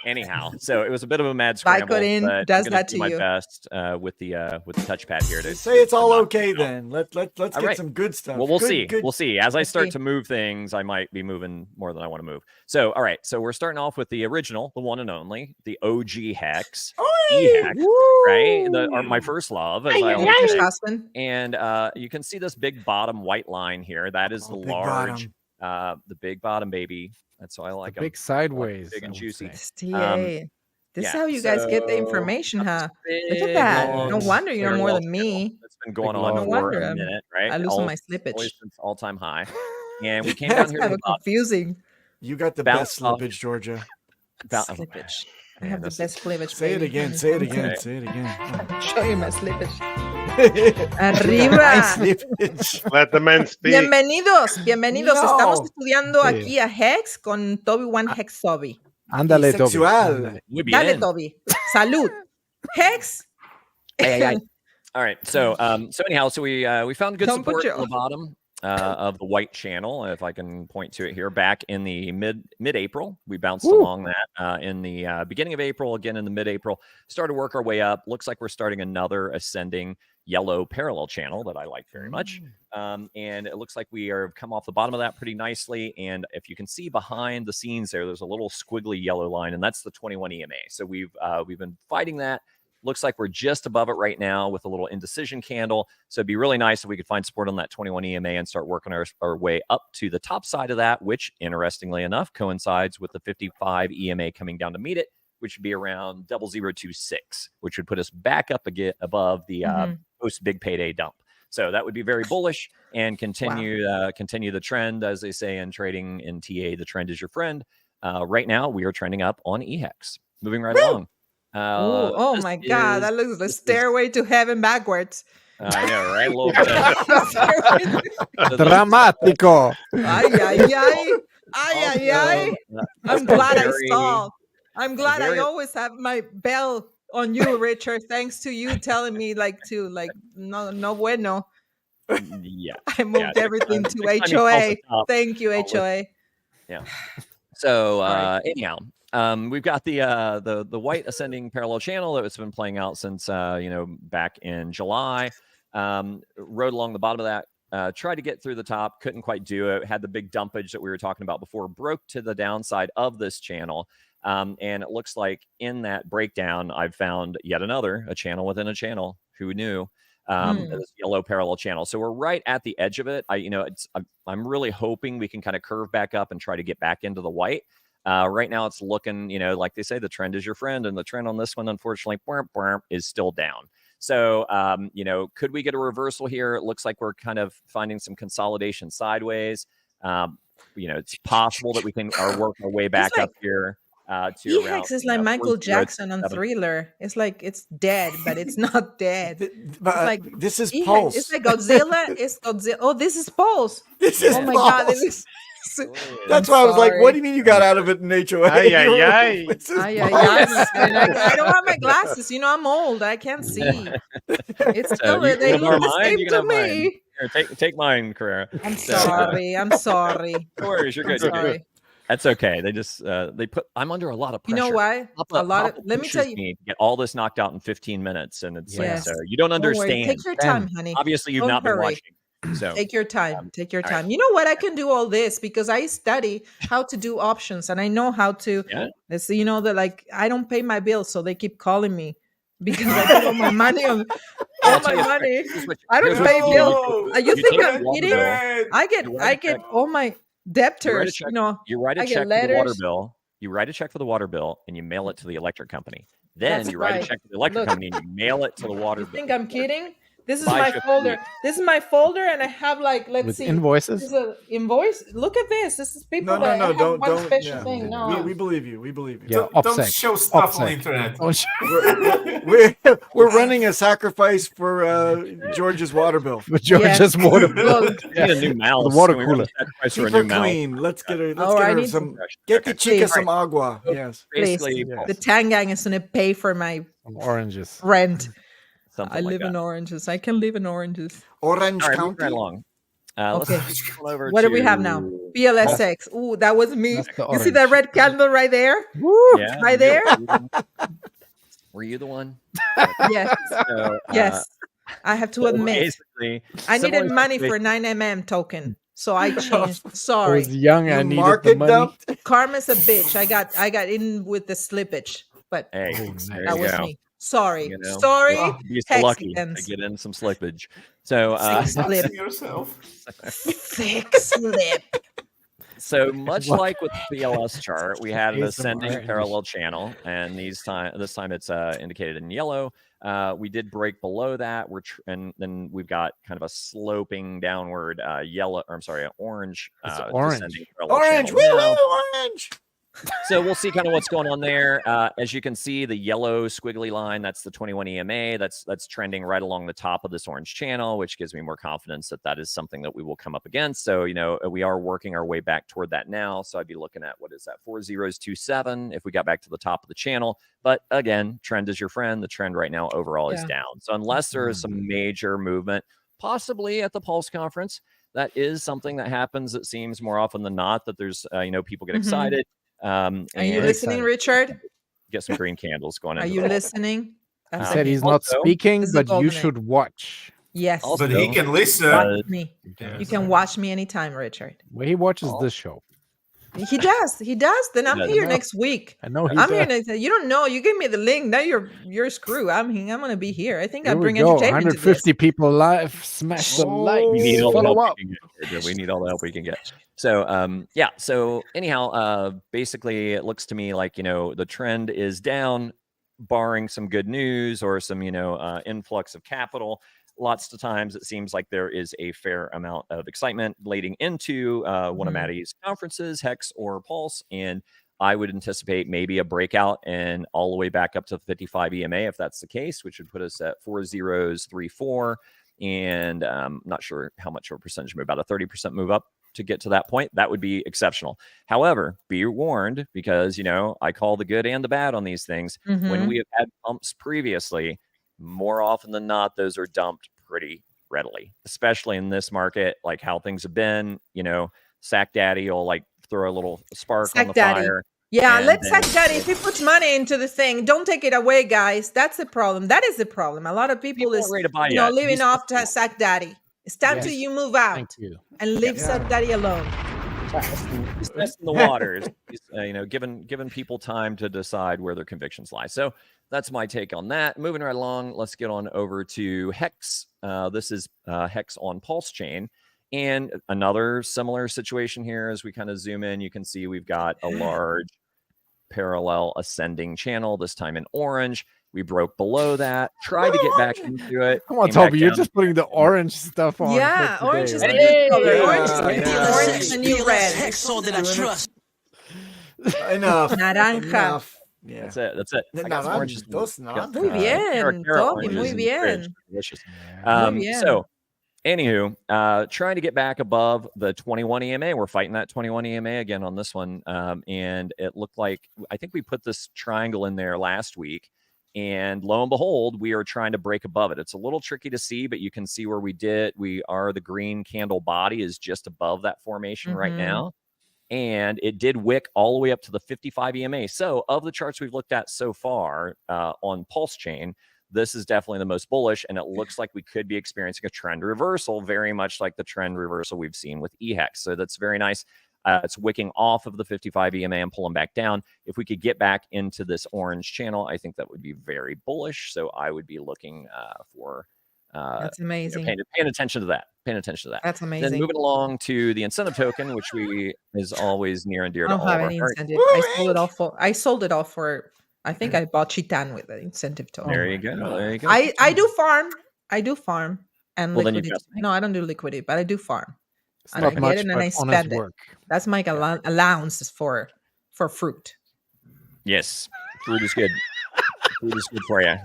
Anyhow, so it was a bit of a mad scramble. Vicodin But does I'm gonna that do to my you. best with the touchpad here. To Say it's all knock okay it out. then. Let's All get right. some good stuff. Well, we'll Good- see. good- We'll see. As I Let's start see. to move things, I might be moving more than I want to move. So, all right. So we're starting off with the original, the one and only, the OG Hex, E-Hex, right? My first love, as I always First say. husband. And you can see this big bottom white line here. That is the big large, bottom. the big bottom, baby. That's why I like them. Big sideways. Big and I would juicy. say. TA. This is yeah, how you guys get the so information, huh? Look big, at that. long, No wonder you know clear more wall than me. That's been going Big on log. for No wonder a I'm- minute, right? I lose my slippage. Always since all-time high. And we came That's down here kind to of the bottom. confusing. You got the Bounce best off. slippage, Georgia. Slippage. I Man, have the this best slippage. Say it baby. again. Say it again. Okay. Say it again. Show you my slippage. Nice Arriba. slippage. Let the man speak. Bienvenidos. No. Estamos estudiando Sí. aquí a Hex con Toby One Hex Toby. Ándale, Toby. Sexual. Ándale. Muy Dale, bien. Toby. Salud. Hex. All right. So anyhow, so we found good Don't put support your- on the bottom of the white channel, if I can point to it here. Back in the mid-April, we bounced along that. In the beginning of April, again in the mid-April, started to work our way up. Looks like we're starting another ascending yellow parallel channel that I like very much. And it looks like we are come off the bottom of that pretty nicely. And if you can see behind the scenes there's a little squiggly yellow line, and that's the 21 EMA. So we've been fighting that. Looks like we're just above it right now with a little indecision candle. So it'd be really nice if we could find support on that 21 EMA and start working our way up to the top side of that, which interestingly enough coincides with the 55 EMA coming down to meet it, which would be around 0026, which would put us back up again above the post big payday dump. So that would be very bullish and continue the trend, as they say in trading in TA. The trend is your friend. Right now we are trending up on EHEX. Moving right along. Oh this my God, that looks like Stairway to Heaven backwards. I know, right? A little bit. Dramático. Ay, ay, ay. Ay, ay, ay. I'm glad I saw. I'm glad I always have my bell on you, Richard. Thanks to you telling me no bueno. Yeah. I moved everything to next time you call HOA. the top, Thank you, call it. HOA. Yeah. So right. anyhow, we've got the white ascending parallel channel that's been playing out since back in July. Rode along the bottom of that. Tried to get through the top, couldn't quite do it. Had the big dumpage that we were talking about before, broke to the downside of this channel. And it looks like in that breakdown, I've found yet a channel within a channel. Who knew? This yellow parallel channel. So we're right at the edge of it. I'm really hoping we can kind of curve back up and try to get back into the white. Right now, it's looking, like they say, the trend is your friend, and the trend on this one, unfortunately, is still down. So, could we get a reversal here? It looks like we're kind of finding some consolidation sideways. It's possible that we can work our way back up here to around. HEX is like Michael Jackson on Thriller. It's like it's dead, but it's not dead. It's like this is EHEX. Pulse. It's like Godzilla. It's Godzilla. Oh, this is Pulse. This is oh my Pulse. God! That's why I was like, "What do you mean you got out of it in HOA?" Ay. I don't have my glasses. I'm old. I can't see. It's still they look the same to me. Here, take mine, Carrera. I'm sorry. I'm sorry. No worries, you're good. You're good. That's okay. They just I'm under a lot of pressure. You know why? Let me tell you. To get all this knocked out in 15 minutes, and it's like, so you don't understand. Take your time, honey. Obviously, you've not been watching. So take your time. Take your time. You know what? I can do all this because I study how to do options, and I know how to. Yeah. That like I don't pay my bills, so they keep calling me because I put all my money on. All my money. I don't pay bills. You think I'm kidding? I get all my debtors. You write a check for the water bill. You write a check for the water bill, and you mail it to the electric company. Then you write a check to the electric company, and you mail it to the water bill. You think I'm kidding? This is my folder. This is my folder, and I have let's see, invoices. This is an invoice. Look at this. This is people. No, don't. Special thing. No, we believe you. We believe you. Yeah, don't show stuff on the internet. We're running a sacrifice for George's water bill. For George's water bill. Get a new mouse. The water cooler. Keep her clean. Let's get her. Get the chica some agua. Yes. Basically, the Tangang is going to pay for my oranges rent. Something I live in oranges. I can live in oranges. Orange right, County. Right along. Okay. What do we have now? BLSX. Ooh, that was me. You see that red candle right there? Woo! Yeah, right there. Were you the one? Yes. So, yes. I have to admit. I needed money for 9mm token. So I changed. Sorry. I was young. I needed the money. Karma's a bitch. I got in with the slippage. But hey, that was me. Sorry. Sorry. You're so lucky to get in some slippage. So slip yourself. Thick slip. So much like with the BLS chart, we had an ascending parallel channel, and this time it's indicated in yellow. We did break below that. And then we've got kind of a sloping downward orange. Orange. Orange. Orange. So we'll see kind of what's going on there. As you can see, the yellow squiggly line, that's the 21 EMA. That's trending right along the top of this orange channel, which gives me more confidence that is something that we will come up against. So, we are working our way back toward that now. So I'd be looking at, 4027 if we got back to the top of the channel. But again, trend is your friend. The trend right now overall is down. So unless there is some major movement, possibly at the Pulse conference, that is something that happens. It seems more often than not that there's, people get excited. Are you listening, Richard? Get some green candles going on. Are you listening? He said he's not speaking, but you should watch. Yes. Also, but he can listen. You can watch me anytime, Richard. Well, he watches this show. He does. Then I'm here next week. I know. I'm here next. You don't know. You give me the link. Now you're screwed. I'm gonna be here. I think I bring entertainment. 150 people live. Smash the like. We need all the help we can get. We need all the help we can get. So So anyhow, basically, it looks to me like the trend is down, barring some good news or some influx of capital. Lots of times it seems like there is a fair amount of excitement leading into one of Maddie's conferences, HEX or Pulse, and I would anticipate maybe a breakout and all the way back up to 55 EMA if that's the case, which would put us at 4034, and not sure how much of a percentage move, about a 30% move up to get to that point. That would be exceptional. However, be warned, because I call the good and the bad on these things. When we have had pumps previously, more often than not, those are dumped pretty readily, especially in this market, like how things have been. Sack Daddy will throw a little spark on the fire. Yeah, let Sack Daddy, if he puts money into the thing, don't take it away, guys. That's the problem. That is the problem. A lot of people is living off to Sack Daddy. It's time to you move out and leave Sack Daddy alone. He's testing the waters. He's, giving people time to decide where their convictions lie. So that's my take on that. Moving right along, let's get on over to HEX. This is HEX on Pulsechain. And another similar situation here, as we kind of zoom in, you can see we've got a large parallel ascending channel, this time in orange. We broke below that, tried to get back into it. Come on, Toby, you're just putting the orange stuff on. Yeah, for orange today, is the right? new color. Yeah, Orange is the new yeah. orange is the new red. Enough. Naranja. Enough. Yeah. That's it. That's it. I got some oranges. Muy bien, Toby, muy bien. Delicious. Muy bien. So, anywho, trying to get back above the 21 EMA. We're fighting that 21 EMA again on this one. And it looked like, I think we put this triangle in there last week. And lo and behold, we are trying to break above it. It's a little tricky to see, but you can see where the green candle body is just above that formation right now. And it did wick all the way up to the 55 EMA. So of the charts we've looked at so far on Pulsechain, this is definitely the most bullish, and it looks like we could be experiencing a trend reversal, very much like the trend reversal we've seen with HEX. So that's very nice. It's wicking off of the 55 EMA and pulling back down. If we could get back into this orange channel, I think that would be very bullish. So I would be looking for that's amazing. Paying attention to that. That's amazing. Then moving along to the incentive token, which is always near and dear to all of I don't our have any hearts. incentive. I sold it all for. I think I bought Chitan with the incentive token. There you go. There you go. I do farm. And Well, then you liquidity. trust me. No, I don't do liquidity, but I do farm. It's And I not get much, it and but I honest spend it. work. That's my allowances for fruit. Yes, fruit is good. Fruit is good for you.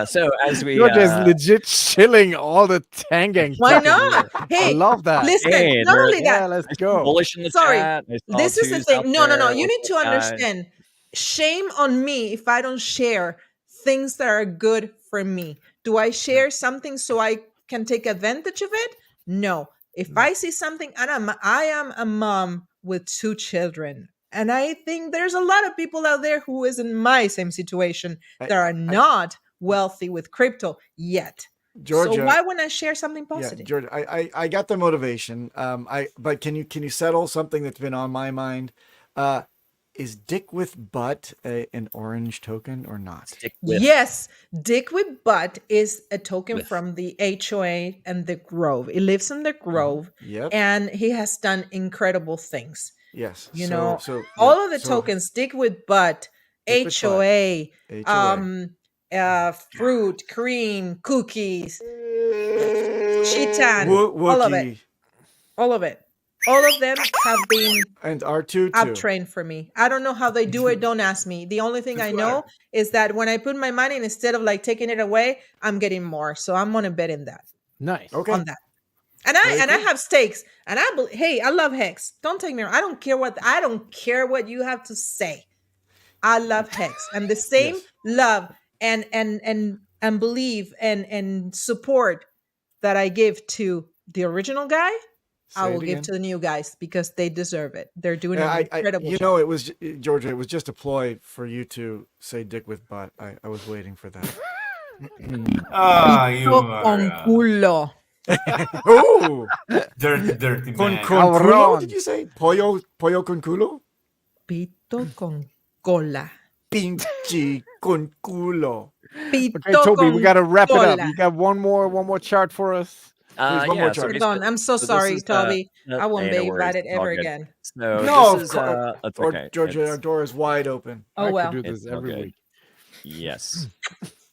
So as we You're just legit chilling all the Tangang. Why stuff in not? here. Hey, I love that. listen, Hey, not only Yeah, that, let's go. bullish in the Sorry, chat. I saw this is the twos thing. out No. there. You need to Local guys. understand. Shame on me if I don't share things that are good for me. Do I share something so I can take advantage of it? No. If I see something, and I am a mom with 2 children, and I think there's a lot of people out there who is in my same situation that are not wealthy with crypto yet. Georgia, so why wouldn't I share something positive? Yeah, Georgia, I got the motivation. But can you settle something that's been on my mind? Is Dick with Butt an orange token or not? Yes, Dick with Butt is a token from the HOA and the Grove. It lives in the Grove, and he has done incredible things. Yes, all of the tokens: Dick with Butt, HOA, fruit, cream, cookies, Chitan, all of it. All of them have been and R2 uptrained for me. I don't know how they do it. Don't ask me. The only thing I know is that when I put my money, instead of like taking it away, I'm getting more. So I'm gonna bet in that. Nice. Okay. On that. And I have stakes. And I love Hex. Don't take me wrong. I don't care what you have to say. I love Hex. And the same love and belief and support that I give to the original guy, I will give to the new guys because they deserve it. They're doing an incredible job. It was, Georgia, it was just a ploy for you to say Dick with Butt. I was waiting for that. Con culo. Oh, dirty man. Con culo, did you say? Pollo con culo? Pito con cola. Pinche con culo. Pito okay, Toby, we got to wrap cola. it up. You got one more chart for us? Pardon, I'm so sorry, Toby. I won't be invited ever again. No, Georgia, our door is wide open. Oh, well. I could do this every week. Yes.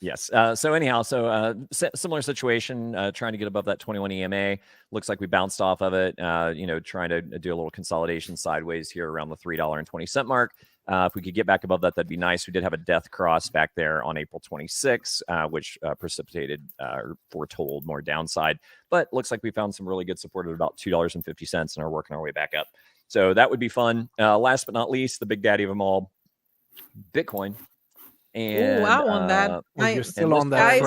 Yes. So anyhow, similar situation, trying to get above that 21 EMA. Looks like we bounced off of it, trying to do a little consolidation sideways here around the $3.20 mark. If we could get back above that, that'd be nice. We did have a death cross back there on April 26, which precipitated or foretold more downside. But looks like we found some really good support at about $2.50 and are working our way back up. So that would be fun. Last but not least, the big daddy of them all, Bitcoin. And I want that. You're still on that.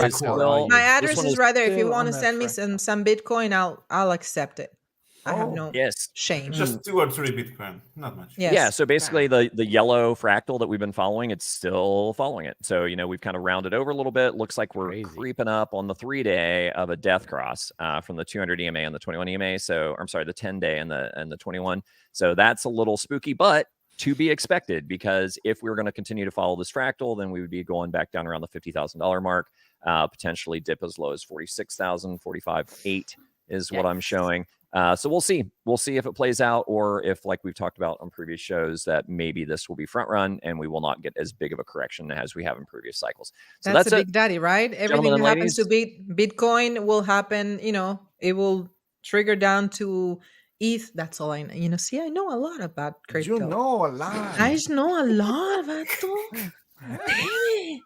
My address is right there. If you want to send me some Bitcoin, I'll accept it. I have no shame. Just 2 or 3 Bitcoin, not much. Yes. Yeah, so basically the yellow fractal that we've been following, it's still following it. So, we've kind of rounded over a little bit. Looks like we're creeping up on the 3-day of a death cross from the 200 EMA and the 21 EMA. So, I'm sorry, the 10-day and the 21. So that's a little spooky, but to be expected, because if we were going to continue to follow this fractal, then we would be going back down around the $50,000 mark, potentially dip as low as 46,000, 45,800 is what I'm showing. So we'll see. We'll see if it plays out, or if, like we've talked about on previous shows, that maybe this will be front run and we will not get as big of a correction as we have in previous cycles. So That's that's a it. big daddy, right? Everything Gentlemen that and happens to ladies. Bitcoin will happen. It will trigger down to ETH. That's all I know. See, I know a lot about crypto. You know a lot. I just know a lot, Vato. Damn it.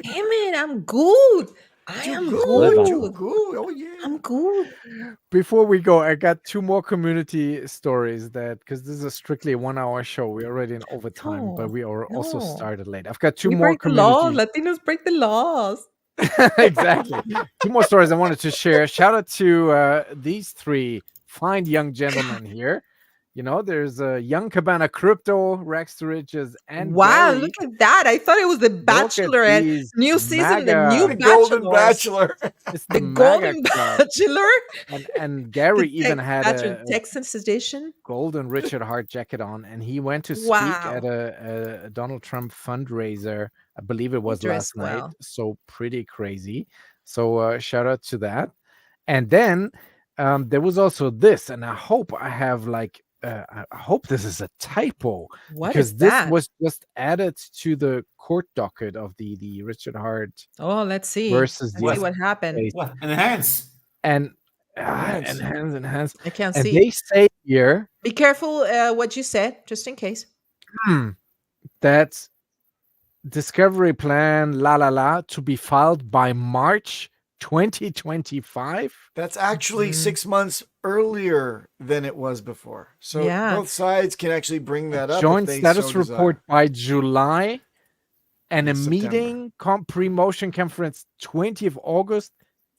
Damn it. I'm good. I am good. You good. Oh yeah. I'm good. Before we go, I got 2 more community stories because this is a strictly 1-hour show. We're already in overtime, but we are also No. started late. I've got 2 We more break the laws. community. Latinos break the laws. Exactly. 2 more stories I wanted to share. Shout out to these 3 fine young gentlemen here. There's Young Cabana Crypto, Rex to Riches, and Wow, Gary. look at that. I thought it was the Bachelorette. these New season, the MAGA. new The Golden Bachelor. Bachelor. It's The MAGA Golden Club. Bachelor. And Gary The even had a Texas edition. golden Richard Hart jacket on, and he went to speak Wow. at a Donald Trump fundraiser. I believe it was dressed last night. well. So pretty crazy. So shout out to that. And then there was also this, and I hope I have I hope this is a typo, What because is this that? was just added to the court docket of the Richard Hart Oh, let's see. versus Let's see the what happened. case. What? Enhance. And Enhance. enhance. I can't And see. they say here Be careful what you said, just in case. that discovery plan to be filed by March 2025. That's actually 6 months earlier than it was before. So Yeah. both sides can actually bring that up. Joint if they status so desire. report by July, and a September. meeting pre-motion conference 20th August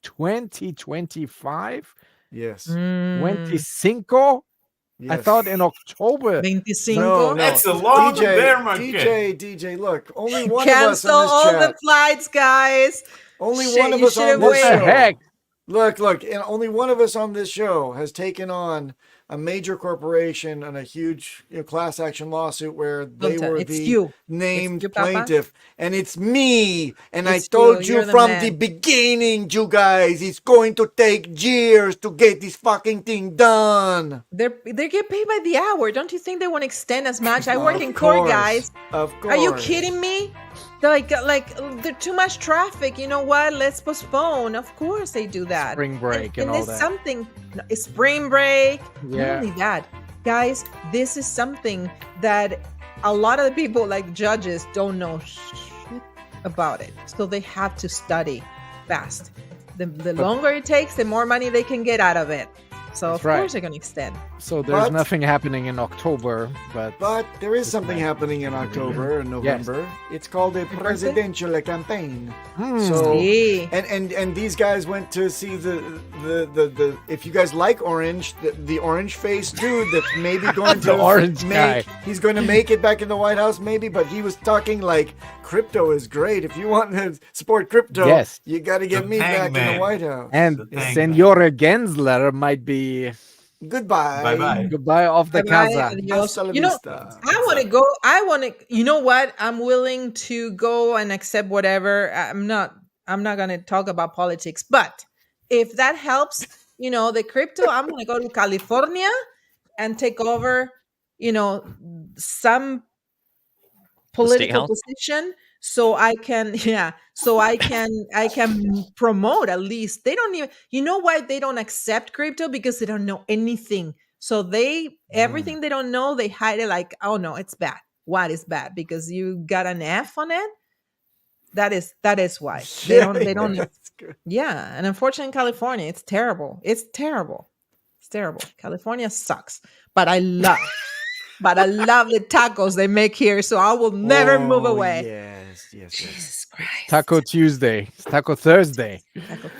2025. Yes. 25. I Yes. thought in October. 25. No. That's a long DJ, bear market. DJ, look, only one of us Cancel on this all chat. the flights, guys. Only Shit, one of you us should on have this What the waited. show. heck? Look, and only one of us on this show has taken on a major corporation and a huge class action lawsuit where they Don't tell- were it's the you. named It's you, Papa. plaintiff, and it's me. And It's I told you. you You're the from man. the beginning, you guys, it's going to take years to get this fucking thing done. They get paid by the hour. Don't you think they want to extend as much? I work Of in court, course. guys. Of course. Are you kidding me? Like there's too much traffic. You know what? Let's postpone. Of course they do that. Spring break and and all it's that. something. No, it's spring break. Yeah. Not only that, guys. This is something that a lot of the people, like judges, don't know shit about it. So they have to study fast. The longer it takes, the more money they can get out of it. So That's of right. course they're gonna extend. So there's But- nothing happening in October, but But there is something happening in October and November. It's called a presidential campaign. So See? and these guys went to see the if you guys like orange, the orange face dude that's maybe going The to orange make guy. he's going to make it back in the White House maybe, but he was talking like crypto is great. If you want to support crypto, Yes. you got to get The me back in the hangman. White House. and The thing, Senora Gensler might be Goodbye. Bye-bye. goodbye off the Bye-bye, casa. adios. Hasta la You know, vista. I want to go. You know what? I'm willing to go and accept whatever. I'm not going to talk about politics, but if that helps, the crypto, I'm going to go to California and take over, some political House? position so I can, I can promote at least. They don't even, you know why they don't accept crypto? Because they don't know anything. So everything they don't know, they hide it like, oh no, it's bad. What is bad? Because you got an F on it. That is why they don't. That's good. Yeah. And unfortunately in California, it's terrible. It's terrible. California sucks, but I love the tacos they make here. So I will never move Oh, away. Yes. Jesus Christ. Taco Tuesday. It's Taco Thursday.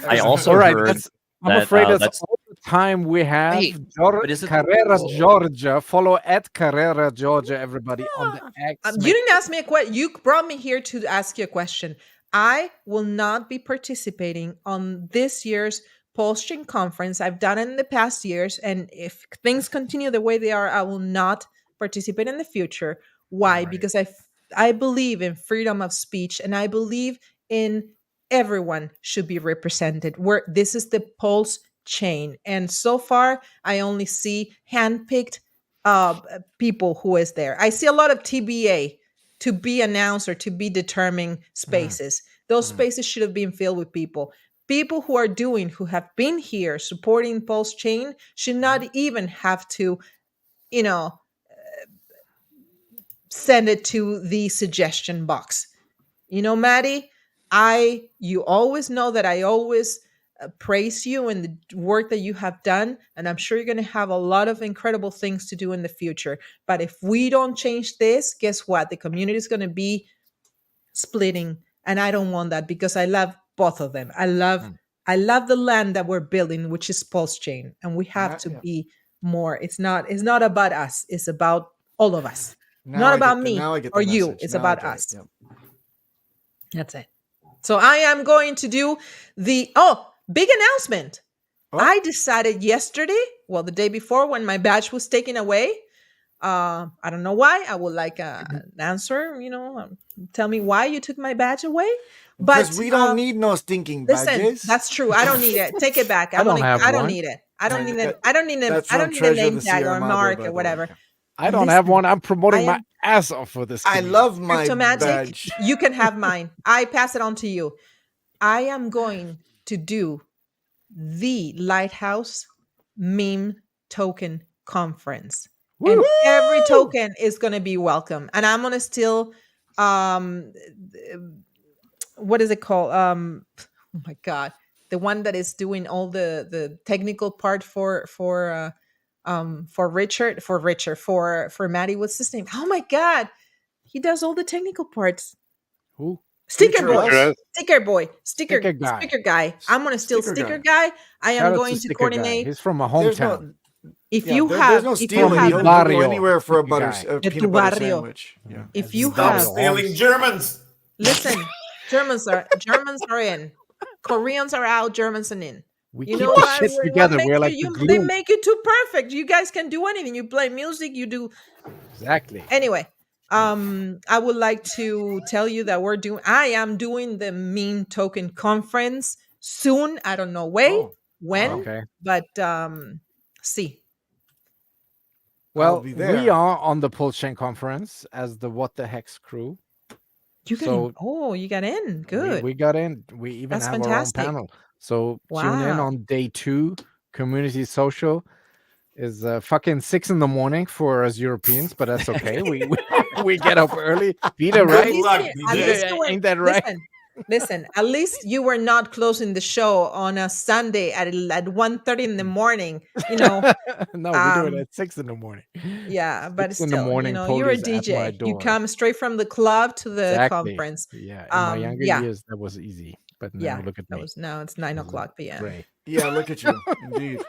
I also All right. heard I'm that, afraid that's that's all the time we have. Wait, but is it- Carrera, Georgia. Follow at Carrera, Georgia, everybody on the X. You didn't ask me a question. You brought me here to ask you a question. I will not be participating on this year's Pulsechain conference. I've done it in the past years, and if things continue the way they are, I will not participate in the future. Why? Because I believe in freedom of speech, and I believe in everyone should be represented. This is the Pulse chain. And so far, I only see handpicked people who is there. I see a lot of TBA, to be announced or to be determined spaces. Those spaces should have been filled with people. People who are doing, who have been here supporting Pulsechain should not even have to, you know, send it to the suggestion box. You know, Maddie, you always know that I always praise you and the work that you have done, and I'm sure you're going to have a lot of incredible things to do in the future. But if we don't change this, guess what? The community is going to be splitting, and I don't want that, because I love both of them. I love the land that we're building, which is Pulsechain, and we have to be more. It's not about us. It's about all of us. Not about me or you. It's about us. Yep. That's it. So I am going to do the big announcement. I decided yesterday, well, the day before, when my badge was taken away. I don't know why. I would like an answer. You know, tell me why you took my badge away. But Because we don't need no stinking badges. Listen, that's true. I don't need it. Take it back. I don't need it. I don't need it. I don't need it. I don't need a name tag or a mark or whatever. I don't have one. I'm promoting my ass off for this. I love my Cryptomatic, badge. you can have mine. I pass it on to you. I am going to do the Lighthouse Meme Token Conference. Woo! And every token is going to be welcome. And I'm going to still, what is it called? Oh my God. The one that is doing all the technical part for Richard, for Maddie. What's his name? Oh my God. He does all the technical parts. Who? Sticker boy. Future. Sticker guy. I'm going to steal sticker guy. I Shout am out going to Sticker coordinate. Guy. He's from a There's hometown. If Yeah, you there- have, there's no if you stealing. have, He'll Barrio. go anywhere for a Sticker butter, guy. a De peanut butter barrio. sandwich. Yeah. if you Stop have, stealing Germans. listen, Germans are in, Koreans are out, Germans are in. We You keep know the what? shit What together. makes We're like you, the they glue. make you too perfect. You guys can do anything. You play music. You do. Exactly. Anyway, I would like to tell you that I am doing the meme token conference soon. I don't know when, Okay. but see. Well, be we there. are on the Pulsechain conference as the What the Hex crew. You got So- in. Oh, you got in. Good. We got in. We even That's have fantastic. our own panel. So tune in Wow. on day 2. Community social is fucking 6 a.m. for us Europeans, but that's okay. we get up early. Peter, At right? least luck, at DJ. least you were- Ain't that right? Listen, at least you were not closing the show on a Sunday at 1:30 in the morning. You know, No, we do it Um, at 6 a.m. yeah, but 6 in the still, morning, you're a police at my DJ. You door. come straight from the club to the Exactly. conference. Yeah, in my younger yeah. years, that was easy. But now Yeah, look at me. now it's 9 This is o'clock p.m. Great. Yeah, look at you. Indeed.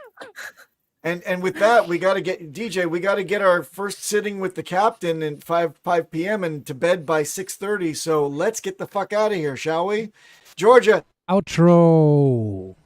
And with that, we got to get DJ. We got to get our first sitting with the captain at 5 p.m. and to bed by 6:30. So let's get the fuck out of here, shall we? Georgia. Outro.